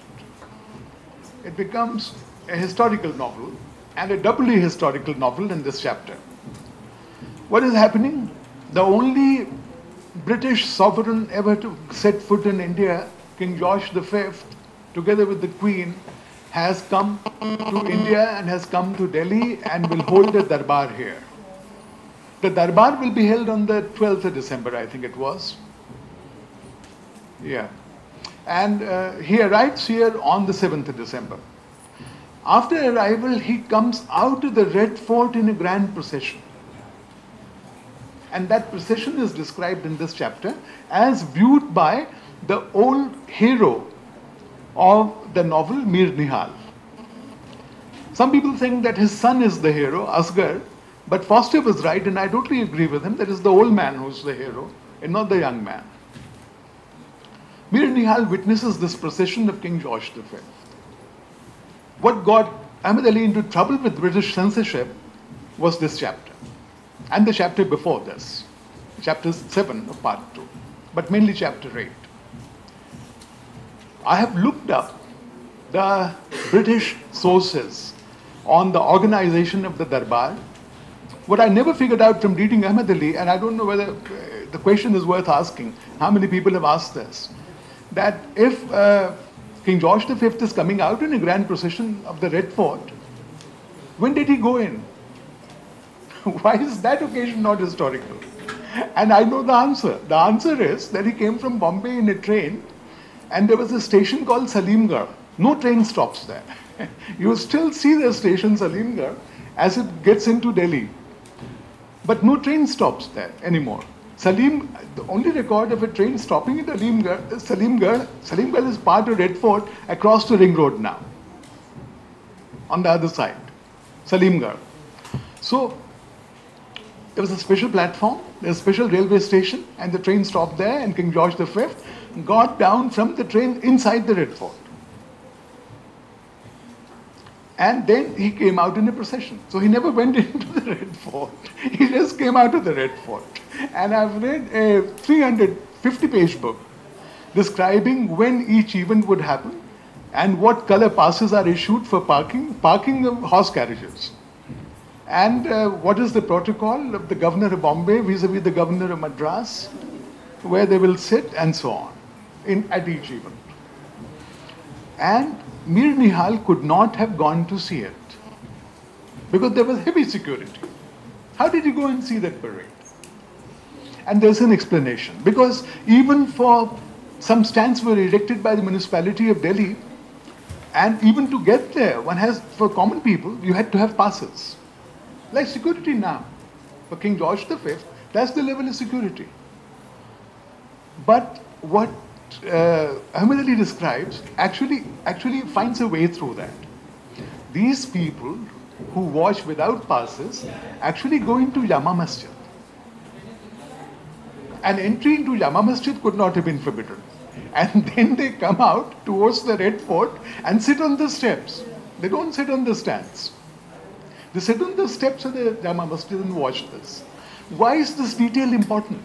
It becomes a historical novel, and a doubly historical novel in this chapter. What is happening? The only British sovereign ever to set foot in India, King George V, together with the Queen, has come to India and has come to Delhi and will hold a darbar here. The darbar will be held on the 12th of December, I think it was. Yeah. And he arrives here on the 7th of December. After arrival, he comes out of the Red Fort in a grand procession. And that procession is described in this chapter as viewed by the old hero of the novel, Mir Nihal. Some people think that his son is the hero, Asghar, but Foster was right, and I totally agree with him. That is the old man who's the hero, and not the young man. Mir Nihal witnesses this procession of King George V. What got Ahmad Ali into trouble with British censorship was this chapter, and the chapter before this, chapter 7 of part 2, but mainly chapter 8. I have looked up the British sources on the organization of the Darbar. What I never figured out from reading Ahmad Ali, and I don't know whether the question is worth asking, how many people have asked this, that if King George V is coming out in a grand procession of the Red Fort, when did he go in? Why is that occasion not historical? And I know the answer. The answer is that he came from Bombay in a train, and there was a station called Salimgarh. No train stops there. You still see the station Salimgarh as it gets into Delhi. But no train stops there anymore. The only record of a train stopping in Salimgarh is part of Red Fort across the ring road now. On the other side, Salimgarh. So, there was a special platform, there's a special railway station, and the train stopped there, and King George V got down from the train inside the Red Fort. And then he came out in a procession. So he never went into the Red Fort. He just came out of the Red Fort. And I've read a 350-page book describing when each event would happen and what color passes are issued for parking the horse carriages. And what is the protocol of the governor of Bombay vis-a-vis the governor of Madras, where they will sit and so on at each event. And Mir Nihal could not have gone to see it because there was heavy security. How did he go and see that parade? And there's an explanation. Because even for some stands were erected by the municipality of Delhi, and even to get there, for common people, you had to have passes. Like security now. For King George V, that's the level of security. But what Ahmed Ali describes actually finds a way through that. These people who watch without passes actually go into Jama Masjid. And entry into Jama Masjid could not have been forbidden. And then they come out towards the Red Fort and sit on the steps. They don't sit on the stands. They sit on the steps of the Jama Masjid and watch this. Why is this detail important?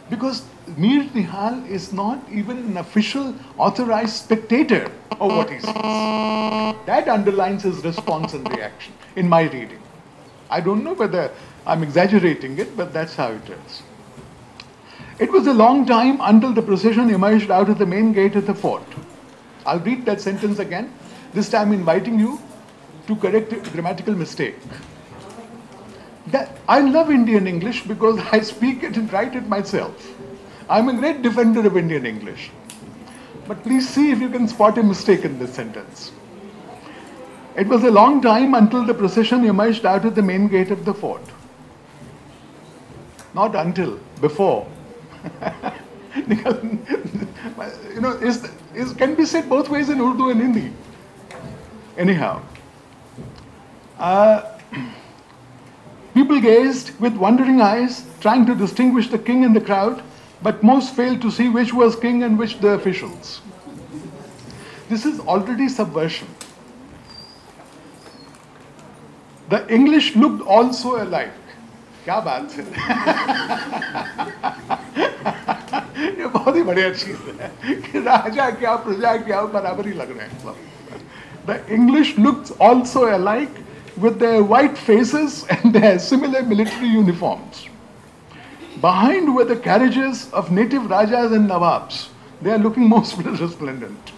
Because Mir Nihal is not even an official authorized spectator of what he sees. That underlines his response and reaction in my reading. I don't know whether I'm exaggerating it, but that's how it is. It was a long time until the procession emerged out of the main gate of the fort. I'll read that sentence again, this time inviting you to correct a grammatical mistake. I love Indian English because I speak it and write it myself. I'm a great defender of Indian English. But please see if you can spot a mistake in this sentence. It was a long time until the procession emerged out of the main gate of the fort. Not until, before. Can be said both ways in Urdu and Hindi. Anyhow. People gazed with wondering eyes, trying to distinguish the king in the crowd, but most failed to see which was king and which the officials. This is already subversion. The English looked also alike. क्या बात है? ये बहुत ही बढ़िया चीज है कि राजा क्या प्रजा क्या बराबरी लग रहे हैं. The English looked also alike with their white faces and their similar military uniforms. Behind were the carriages of native Rajas and Nawabs. They are looking most resplendent.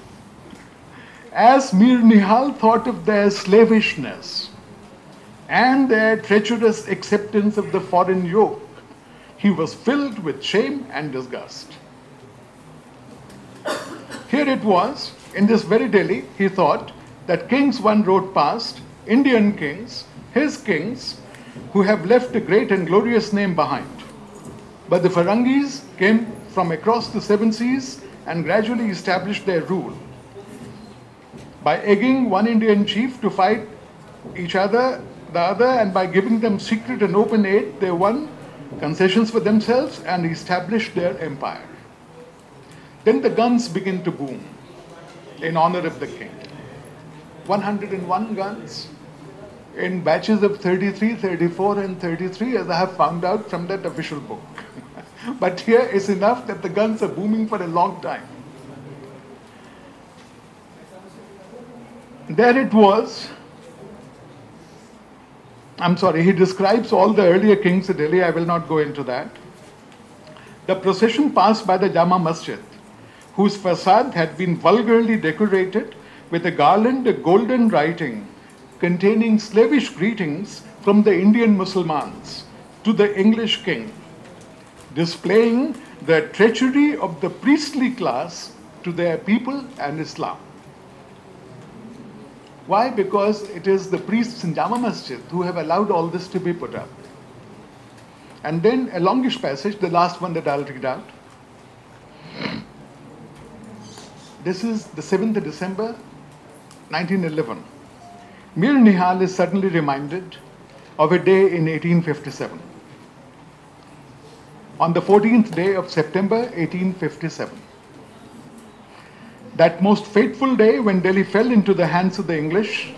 As Mir Nihal thought of their slavishness and their treacherous acceptance of the foreign yoke, he was filled with shame and disgust. Here it was, in this very Delhi, he thought that kings one rode past, Indian kings, his kings, who have left a great and glorious name behind. But the Farangis came from across the seven seas and gradually established their rule. By egging one Indian chief to fight the other, and by giving them secret and open aid, they won concessions for themselves and established their empire. Then the guns began to boom in honor of the king. 101 guns in batches of 33, 34, and 33, as I have found out from that official book. But here is enough that the guns are booming for a long time. There it was. I'm sorry, he describes all the earlier kings of Delhi. I will not go into that. The procession passed by the Jama Masjid, whose facade had been vulgarly decorated with a garland of golden writing containing slavish greetings from the Indian Muslimans to the English king, displaying the treachery of the priestly class to their people and Islam. Why? Because it is the priests in Jama Masjid who have allowed all this to be put up. And then a longish passage, the last one that I'll read out. This is the 7th of December, 1911. Mir Nihal is suddenly reminded of a day in 1857. On the 14th day of September, 1857. That most fateful day when Delhi fell into the hands of the English,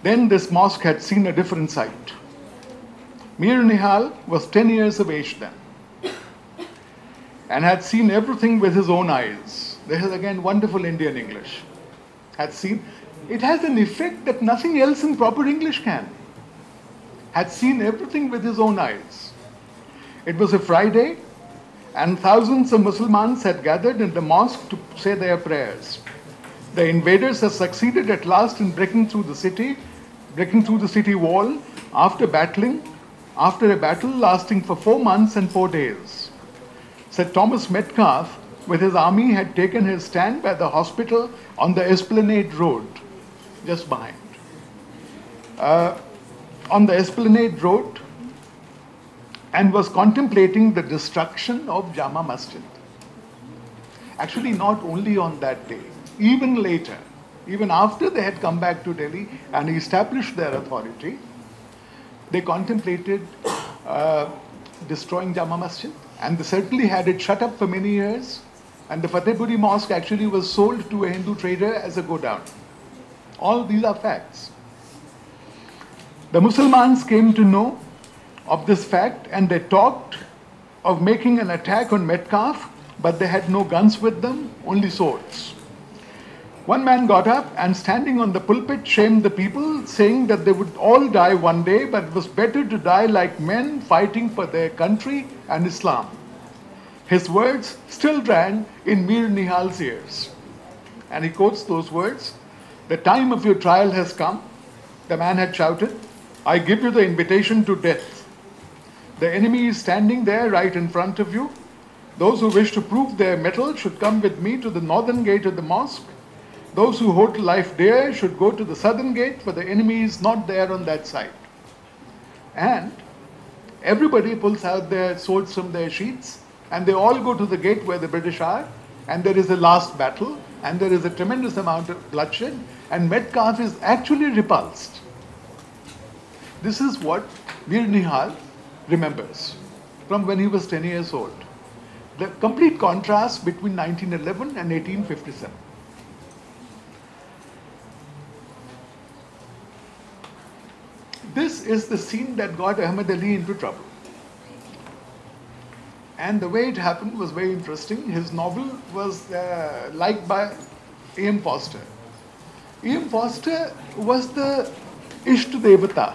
then this mosque had seen a different sight. Mir Nihal was 10 years of age then and had seen everything with his own eyes. This is again wonderful Indian English. Had seen, it has an effect that nothing else in proper English can. Had seen everything with his own eyes. It was a Friday and thousands of Muslims had gathered in the mosque to say their prayers. The invaders had succeeded at last in breaking through the city wall after a battle lasting for 4 months and 4 days. Sir Thomas Metcalfe with his army had taken his stand by the hospital on the Esplanade Road, just behind. On the Esplanade Road, and was contemplating the destruction of Jama Masjid. Actually, not only on that day, even later, even after they had come back to Delhi and established their authority, they contemplated destroying Jama Masjid, and they certainly had it shut up for many years, and the Fatehpuri Mosque actually was sold to a Hindu trader as a go-down. All these are facts. The Muslims came to know of this fact and they talked of making an attack on Metcalfe, but they had no guns with them, only swords. One man got up and standing on the pulpit shamed the people, saying that they would all die one day, but it was better to die like men fighting for their country and Islam. His words still rang in Mir Nihal's ears. And he quotes those words, "The time of your trial has come," the man had shouted. "I give you the invitation to death. The enemy is standing there right in front of you. Those who wish to prove their mettle should come with me to the northern gate of the mosque. Those who hold life dear should go to the southern gate, for the enemy is not there on that side." And everybody pulls out their swords from their sheaths, and they all go to the gate where the British are, and there is a last battle, and there is a tremendous amount of bloodshed, and Metcalfe is actually repulsed. This is what Mir Nihal remembers from when he was 10 years old. The complete contrast between 1911 and 1857. This is the scene that got Ahmad Ali into trouble. And the way it happened was very interesting. His novel was liked by E.M. Foster. E.M. Foster was the Ishta Devata,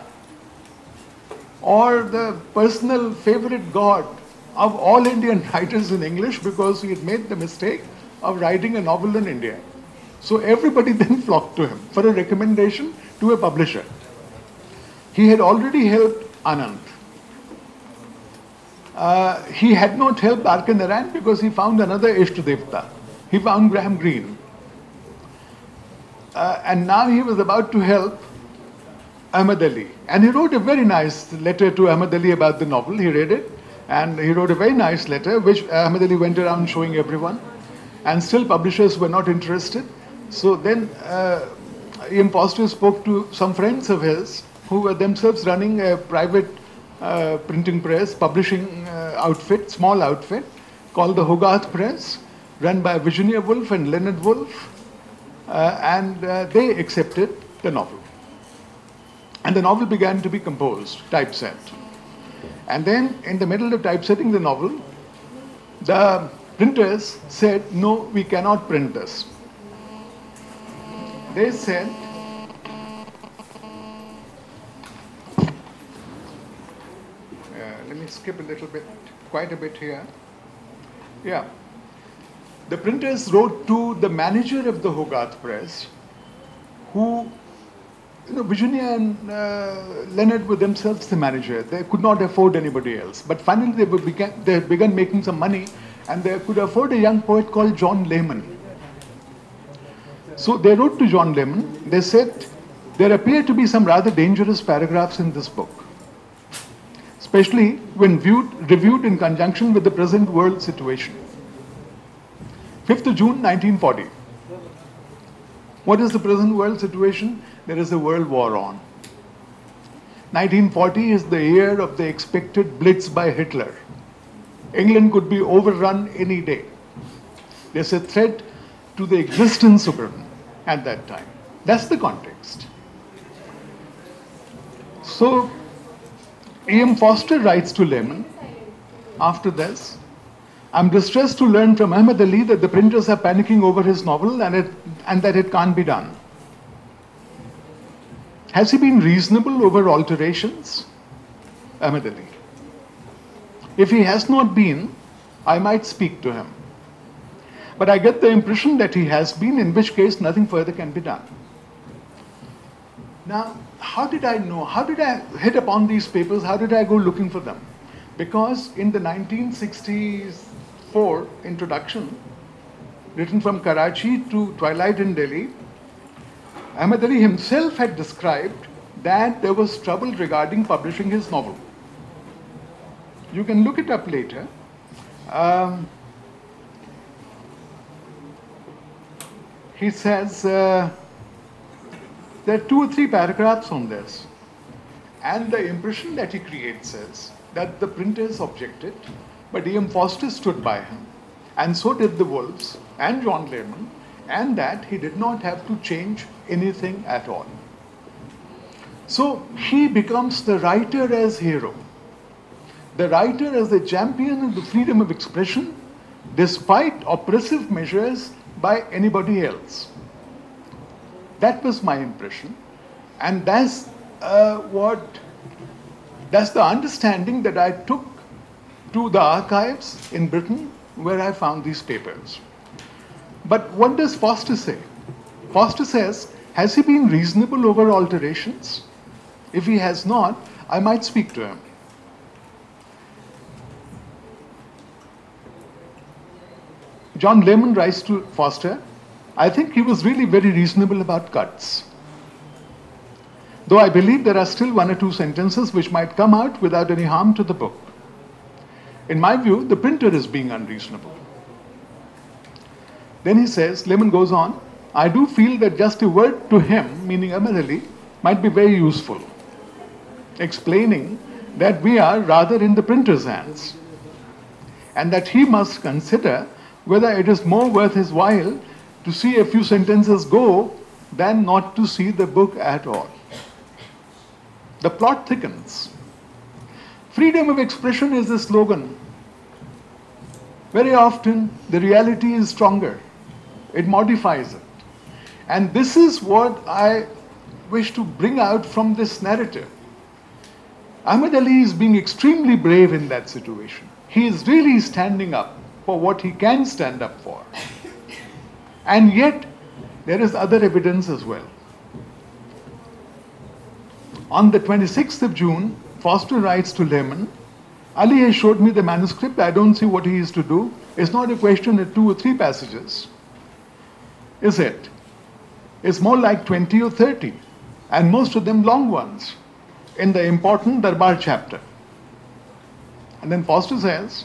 or the personal favorite god of all Indian writers in English, because he had made the mistake of writing a novel in India. So everybody then flocked to him for a recommendation to a publisher. He had already helped Anand. He had not helped R.K. Narayan because he found another Ishta Devata. He found Graham Greene. And now he was about to help Ahmad Ali. And he wrote a very nice letter to Ahmad Ali about the novel. He read it. And he wrote a very nice letter, which Ahmad Ali went around showing everyone. And still publishers were not interested. So then E.M. Foster spoke to some friends of his who were themselves running a private printing press, publishing outfit, small outfit, called the Hogarth Press, run by Virginia Woolf and Leonard Woolf. And they accepted the novel. And the novel began to be composed, typeset. And then, in the middle of typesetting the novel, the printers said, "No, we cannot print this." They said, let me skip a little bit, quite a bit here. Yeah. The printers wrote to the manager of the Hogarth Press, who Virginia and Leonard were themselves the manager. They could not afford anybody else. But finally, they began making some money, and they could afford a young poet called John Lehman. So they wrote to John Lehman. They said, there appear to be some rather dangerous paragraphs in this book, especially when reviewed in conjunction with the present world situation. 5th of June, 1940. What is the present world situation? There is a world war on. 1940 is the year of the expected blitz by Hitler. England could be overrun any day. There's a threat to the existence of Britain at that time. That's the context. So, E.M. Foster writes to Lehman after this, I'm distressed to learn from Ahmed Ali that the printers are panicking over his novel and that it can't be done. Has he been reasonable over alterations? Ahmed Ali. If he has not been, I might speak to him. But I get the impression that he has been, in which case nothing further can be done. Now, how did I know? How did I hit upon these papers? How did I go looking for them? Because in the 1964 introduction, written from Karachi to Twilight in Delhi, Ahmed Ali himself had described that there was trouble regarding publishing his novel. You can look it up later. He says, there are 2 or 3 paragraphs on this. And the impression that he creates is that the printers objected, but E.M. Foster stood by him. And so did the Wolves and John Lehman, and that he did not have to change anything at all. So he becomes the writer as hero. The writer as the champion of the freedom of expression, despite oppressive measures by anybody else. That was my impression, and that's the understanding that I took to the archives in Britain where I found these papers. But what does Foster say? Foster says, has he been reasonable over alterations? If he has not, I might speak to him. John Lehman writes to Foster, I think he was really very reasonable about cuts. Though I believe there are still 1 or 2 sentences which might come out without any harm to the book. In my view, the printer is being unreasonable. Then he says, Lehman goes on, I do feel that just a word to him, meaning Ahmed Ali, might be very useful, explaining that we are rather in the printer's hands, and that he must consider whether it is more worth his while to see a few sentences go than not to see the book at all. The plot thickens. Freedom of expression is the slogan. Very often, the reality is stronger. It modifies it. And this is what I wish to bring out from this narrative. Ahmed Ali is being extremely brave in that situation. He is really standing up for what he can stand up for. And yet, there is other evidence as well. On the 26th of June, Foster writes to Lehman, Ali has showed me the manuscript. I don't see what he is to do. It's not a question of 2 or 3 passages. Is it? It's more like 20 or 30, and most of them long ones, in the important Darbar chapter. And then Foster says,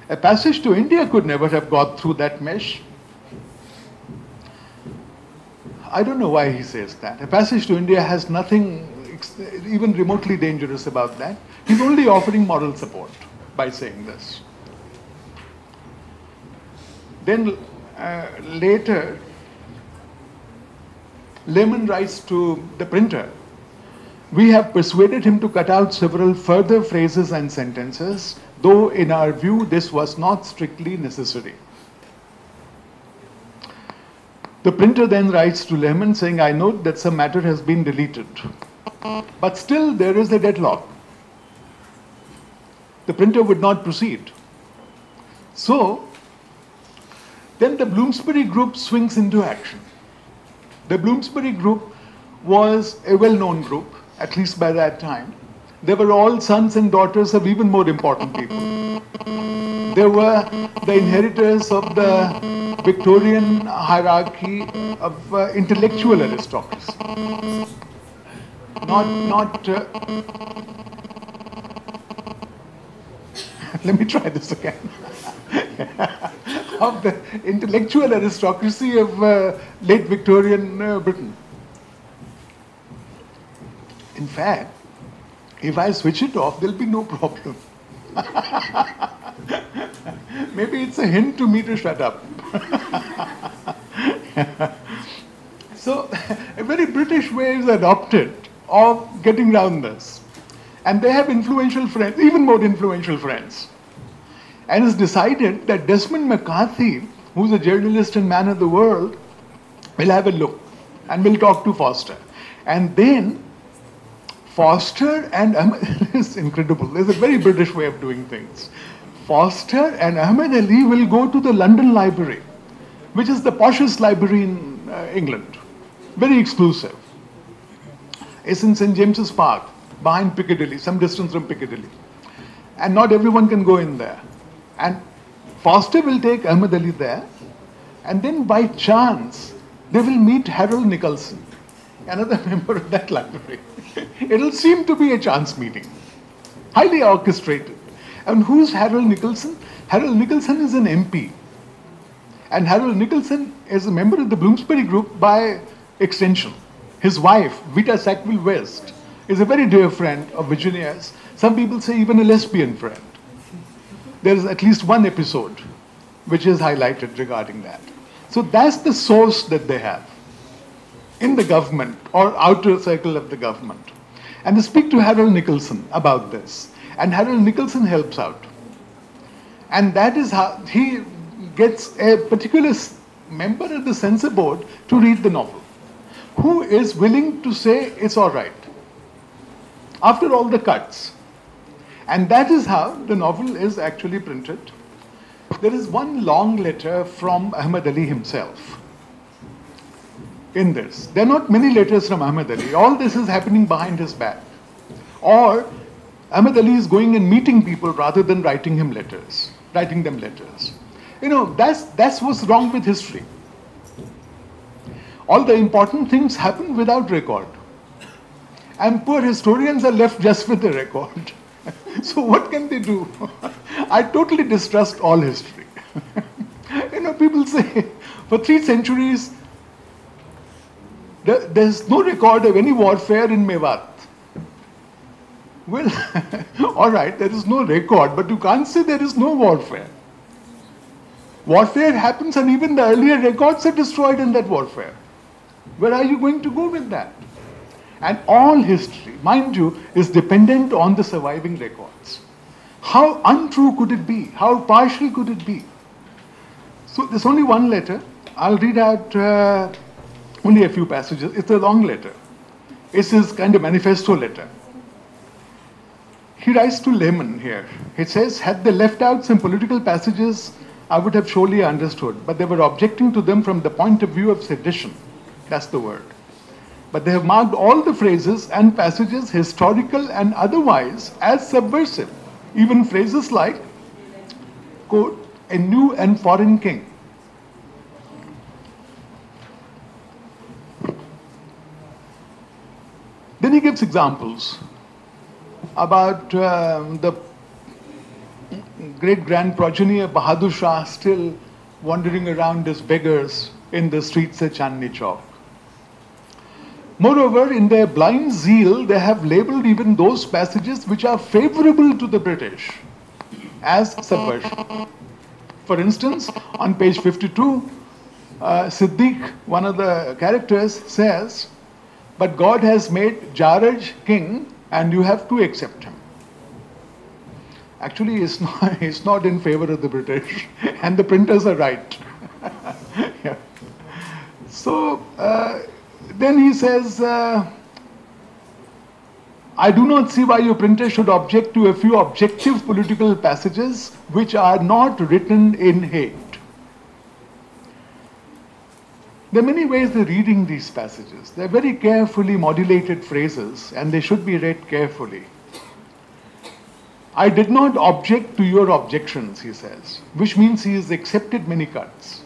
a passage to India could never have got through that mesh. I don't know why he says that. A passage to India has nothing even remotely dangerous about that. He's only offering moral support by saying this. Then later, Lehman writes to the printer, we have persuaded him to cut out several further phrases and sentences, though in our view this was not strictly necessary. The printer then writes to Lehman saying, I note that some matter has been deleted, but still there is a deadlock. The printer would not proceed. So, then the Bloomsbury Group swings into action. The Bloomsbury Group was a well-known group, at least by that time. They were all sons and daughters of even more important people. They were the inheritors of the Victorian hierarchy of intellectual aristocracy. Let me try this again. Of the intellectual aristocracy of late Victorian Britain. In fact, if I switch it off, there'll be no problem. Maybe it's a hint to me to shut up. So, a very British way is adopted of getting around this. And they have influential friends, even more influential friends. And it's decided that Desmond McCarthy, who's a journalist and man of the world, will have a look and will talk to Foster. And then Foster and Ahmed, it's incredible. There's a very British way of doing things. Foster and Ahmed Ali will go to the London Library, which is the poshest library in England. Very exclusive. It's in St. James's Park, behind Piccadilly, some distance from Piccadilly. And not everyone can go in there. And Foster will take Ahmed Ali there, and then by chance, they will meet Harold Nicholson, another member of that library. It'll seem to be a chance meeting, highly orchestrated. And who's Harold Nicholson? Harold Nicholson is an MP. And Harold Nicholson is a member of the Bloomsbury Group by extension. His wife, Vita Sackville-West, is a very dear friend of Virginia's. Some people say even a lesbian friend. There is at least one episode which is highlighted regarding that. So that's the source that they have in the government or outer circle of the government. And they speak to Harold Nicholson about this. And Harold Nicholson helps out. And that is how he gets a particular member of the censor board to read the novel, who is willing to say it's all right, after all the cuts. And that is how the novel is actually printed. There is one long letter from Ahmed Ali himself in this. There are not many letters from Ahmed Ali. All this is happening behind his back. Or Ahmed Ali is going and meeting people rather than writing them letters. You know, that's what's wrong with history. All the important things happen without record. And poor historians are left just with the record. So what can they do? I totally distrust all history. You know, people say, for 3 centuries, there's no record of any warfare in Mewat. Well, all right, there is no record, but you can't say there is no warfare. Warfare happens and even the earlier records are destroyed in that warfare. Where are you going to go with that? And all history, mind you, is dependent on the surviving records. How untrue could it be? How partial could it be? So there's only one letter. I'll read out only a few passages. It's a long letter. It's his kind of manifesto letter. He writes to Lehman here. He says, had they left out some political passages, I would have surely understood, but they were objecting to them from the point of view of sedition. That's the word. But they have marked all the phrases and passages, historical and otherwise, as subversive. Even phrases like, quote, a new and foreign king. Then he gives examples about the great-grand progeny of Bahadur Shah still wandering around as beggars in the streets of Chandni Chowk. Moreover, in their blind zeal, they have labeled even those passages which are favorable to the British as subversion. For instance, on page 52, Siddiq, one of the characters, says, but God has made Jaraj king and you have to accept him. Actually, it's not in favor of the British, and the printers are right. Yeah. So, then he says, I do not see why your printer should object to a few objective political passages which are not written in hate. There are many ways of reading these passages. They're very carefully modulated phrases, and they should be read carefully. I did not object to your objections, he says, which means he has accepted many cuts.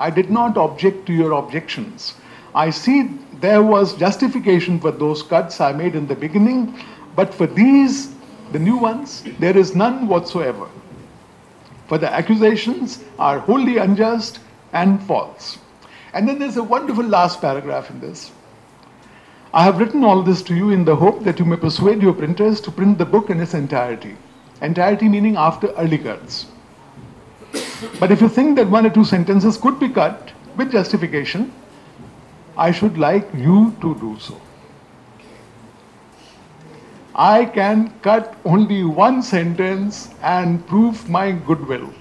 I did not object to your objections. I see there was justification for those cuts I made in the beginning, but for these, the new ones, there is none whatsoever. For the accusations are wholly unjust and false. And then there's a wonderful last paragraph in this. I have written all this to you in the hope that you may persuade your printers to print the book in its entirety. Entirety meaning after early cuts. But if you think that one or two sentences could be cut with justification, I should like you to do so. I can cut only one sentence and prove my goodwill.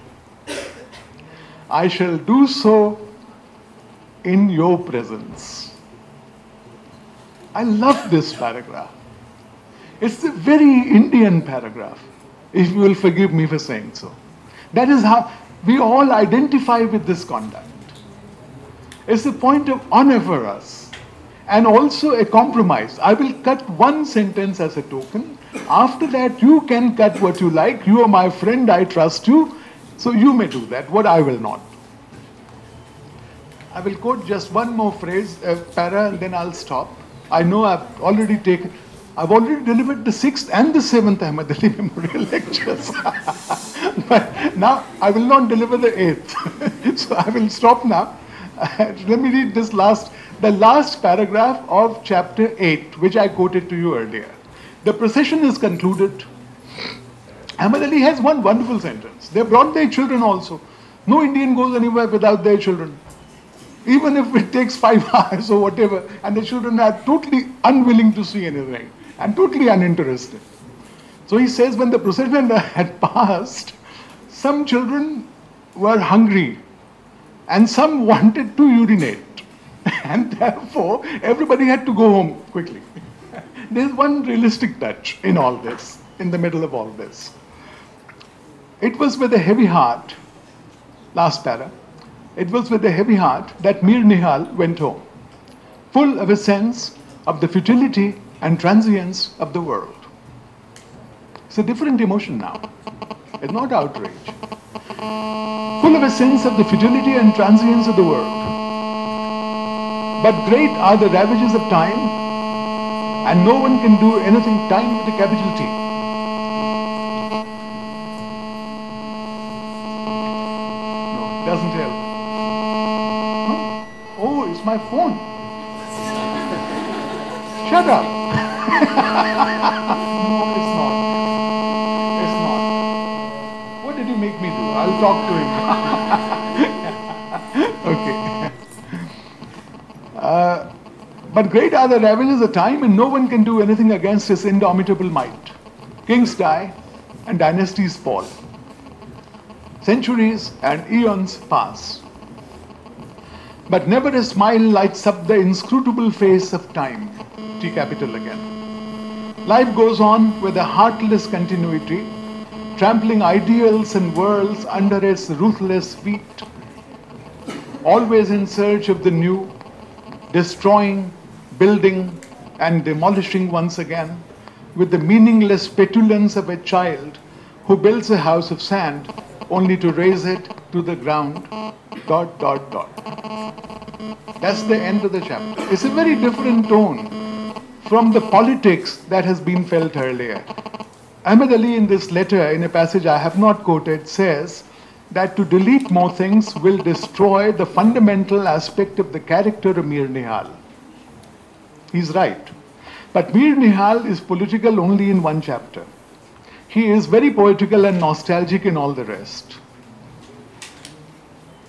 I shall do so in your presence. I love this paragraph. It's a very Indian paragraph, if you will forgive me for saying so. That is how we all identify with this conduct. It's a point of honor for us and also a compromise. I will cut one sentence as a token. After that, you can cut what you like. You are my friend, I trust you, so you may do that, what I will not. I will quote just one more phrase, para, and then I'll stop. I know I've already delivered the 6th and the 7th Ahmad Ali Memorial Lectures. But now I will not deliver the 8th. So I will stop now. Let me read this the last paragraph of chapter 8, which I quoted to you earlier. The procession is concluded. Ahmad Ali has one wonderful sentence. They brought their children also. No Indian goes anywhere without their children. Even if it takes 5 hours or whatever, and the children are totally unwilling to see anything and totally uninterested. So he says when the procession had passed, some children were hungry and some wanted to urinate. And therefore, everybody had to go home quickly. There's one realistic touch in all this, in the middle of all this. It was with a heavy heart, last para, it was with a heavy heart that Mir Nihal went home, full of a sense of the futility and transience of the world. It's a different emotion now. It's not outrage. Full of a sense of the futility and transience of the world. But great are the ravages of time, and no one can do anything, time with a capital T. No, doesn't help. Oh, it's my phone. Shut up. No, it's not. It's not. What did you make me do? I'll talk to him. Okay. But great are the ravages of time, and no one can do anything against his indomitable might. Kings die, and dynasties fall. Centuries and eons pass. But never a smile lights up the inscrutable face of time. T capital again. Life goes on with a heartless continuity, trampling ideals and worlds under its ruthless feet, always in search of the new, destroying, building, and demolishing once again, with the meaningless petulance of a child who builds a house of sand only to raise it to the ground, ... That's the end of the chapter. It's a very different tone from the politics that has been felt earlier. Ahmad Ali in this letter, in a passage I have not quoted, says that to delete more things will destroy the fundamental aspect of the character of Mir Nihal. He's right. But Mir Nihal is political only in one chapter. He is very poetical and nostalgic in all the rest.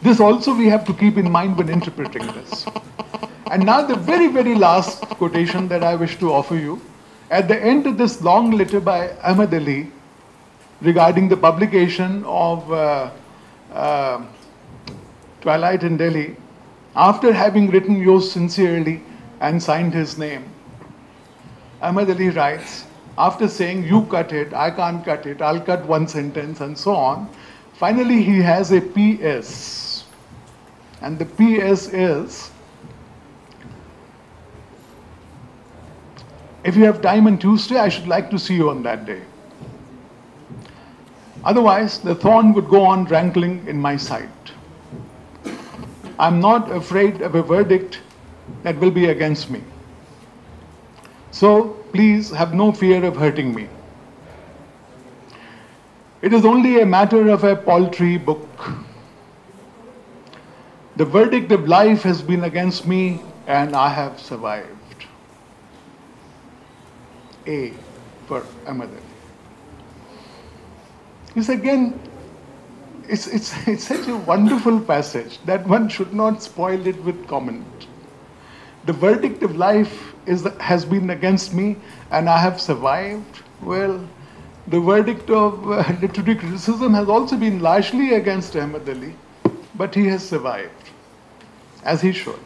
This also we have to keep in mind when interpreting this. And now the very, very last quotation that I wish to offer you. At the end of this long letter by Ahmad Ali regarding the publication of Twilight in Delhi, after having written yours sincerely and signed his name, Ahmad Ali writes, after saying, you cut it, I can't cut it, I'll cut one sentence and so on, finally he has a PS. And the PS is, If you have time on Tuesday, I should like to see you on that day. Otherwise, the thorn would go on rankling in my side. I'm not afraid of a verdict that will be against me. So please have no fear of hurting me. It is only a matter of a paltry book. The verdict of life has been against me and I have survived. A for Ahmad Ali. It's such a wonderful passage that one should not spoil it with comment. The verdict of life has been against me and I have survived. Well, the verdict of literary criticism has also been largely against Ahmad Ali, but he has survived, as he should.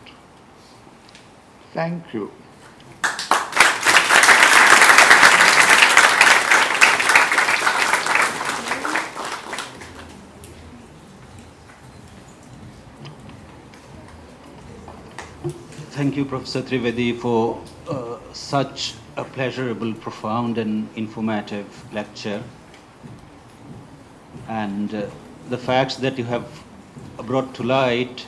Thank you. Thank you, Professor Trivedi, for such a pleasurable, profound and informative lecture. And the facts that you have brought to light,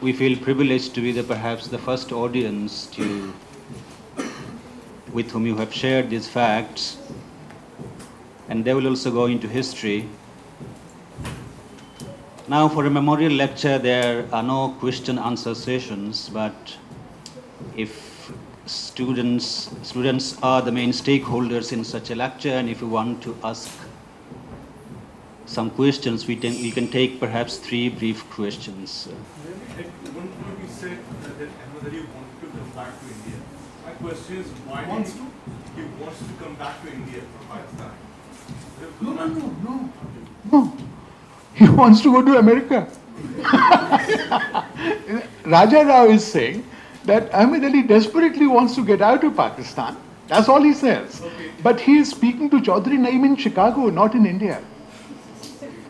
we feel privileged to be perhaps the first audience with whom you have shared these facts, and they will also go into history. Now, for a memorial lecture, there are no question-answer sessions, but if students are the main stakeholders in such a lecture, and if you want to ask some questions, we can take perhaps 3 brief questions. One point you said that Ahmad Ali wanted to come back to India. My question is, why he wants to come back to India from Pakistan? No. He wants to go to America. Raja Rao is saying that Ahmad Ali desperately wants to get out of Pakistan. That's all he says. Okay. But he is speaking to Chaudhry Naim in Chicago, not in India.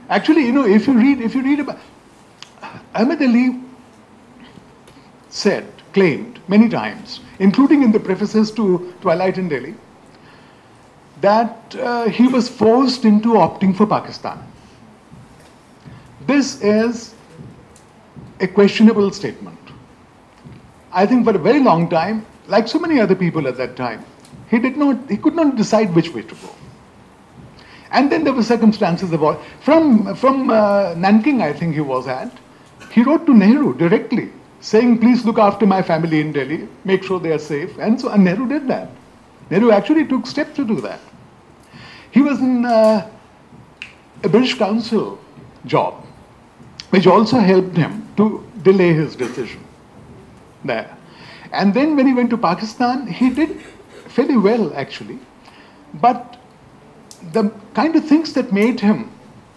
Actually, if you read about Ahmad Ali claimed many times, including in the prefaces to Twilight in Delhi, that he was forced into opting for Pakistan. This is a questionable statement. I think for a very long time, like so many other people at that time, he could not decide which way to go. And then there were circumstances of all. From Nanking, I think he was at, he wrote to Nehru directly, saying, please look after my family in Delhi, make sure they are safe. And Nehru did that. Nehru actually took steps to do that. He was in a British Council job, which also helped him to delay his decision there. And then when he went to Pakistan, he did fairly well, actually. But the kind of things that made him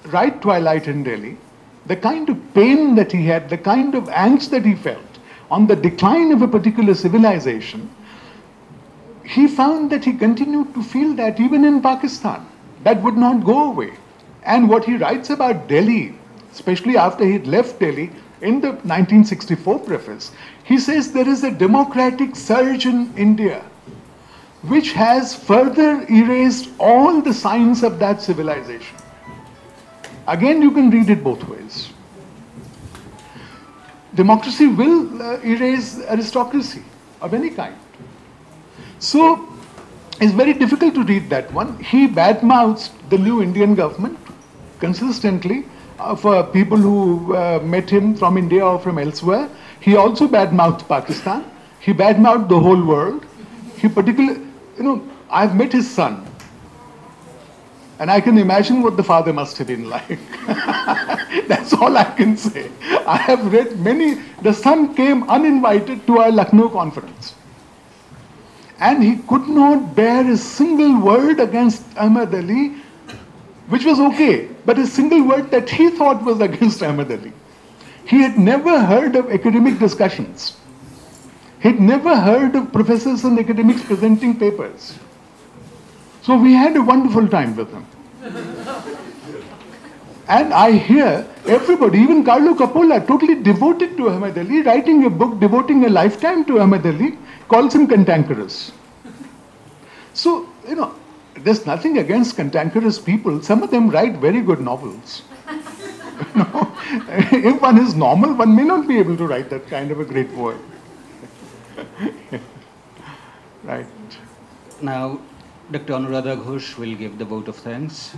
write Twilight in Delhi, the kind of pain that he had, the kind of angst that he felt on the decline of a particular civilization, he found that he continued to feel that even in Pakistan. That would not go away. And what he writes about Delhi, especially after he'd left Delhi in the 1964 preface, he says there is a democratic surge in India which has further erased all the signs of that civilization. Again, you can read it both ways. Democracy will erase aristocracy of any kind. So it's very difficult to read that one. He badmouths the new Indian government consistently for people who met him from India or from elsewhere. He also badmouthed Pakistan. He badmouthed the whole world. He particularly, I've met his son. And I can imagine what the father must have been like. That's all I can say. I have read many. The son came uninvited to our Lucknow conference. And he could not bear a single word against Ahmad Ali, which was okay, but a single word that he thought was against Ahmad Ali. He had never heard of academic discussions. He'd never heard of professors and academics presenting papers. So we had a wonderful time with him. And I hear everybody, even Carlo Coppola, totally devoted to Ahmad Ali, writing a book, devoting a lifetime to Ahmad Ali, calls him cantankerous. So, you know, there's nothing against cantankerous people. Some of them write very good novels. You know, if one is normal, one may not be able to write that kind of a great poem. Right. Now, Dr. Anuradha Ghosh will give the vote of thanks.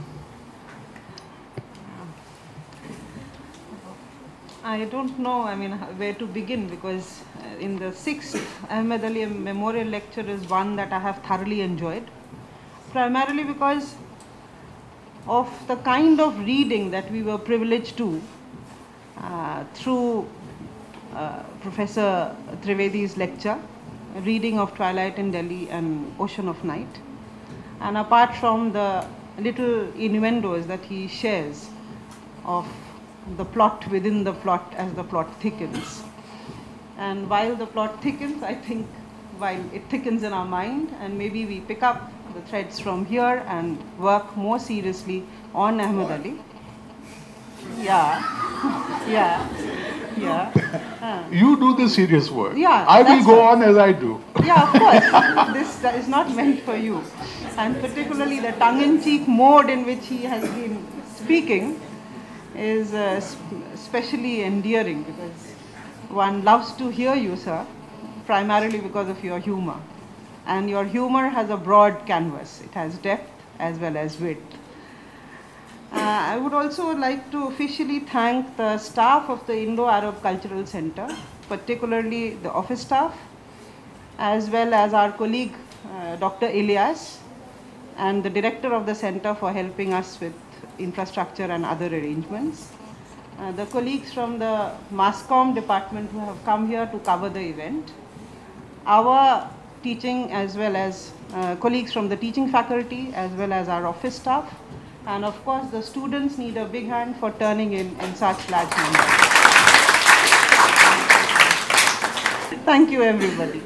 I don't know, where to begin, because in the 6th Ahmed Ali Memorial Lecture is one that I have thoroughly enjoyed, primarily because of the kind of reading that we were privileged to through Professor Trivedi's lecture, reading of Twilight in Delhi and Ocean of Night. And apart from the little innuendos that he shares of the plot within the plot as the plot thickens. And while the plot thickens, I think while it thickens in our mind, and maybe we pick up the threads from here and work more seriously on Ahmed Ali. You do the serious work. Yeah, I will go on as I do. Yeah, of course. This is not meant for you. And particularly the tongue-in-cheek mode in which he has been speaking is especially endearing, because one loves to hear you, sir, primarily because of your humor. And your humor has a broad canvas. It has depth as well as width. I would also like to officially thank the staff of the Indo-Arab Cultural Center, particularly the office staff, as well as our colleague, Dr. Ilyas, and the director of the center for helping us with infrastructure and other arrangements. The colleagues from the MassCom department who have come here to cover the event. Our teaching, as well as colleagues from the teaching faculty, as well as our office staff. And of course, the students need a big hand for turning in such large numbers. Thank you, everybody.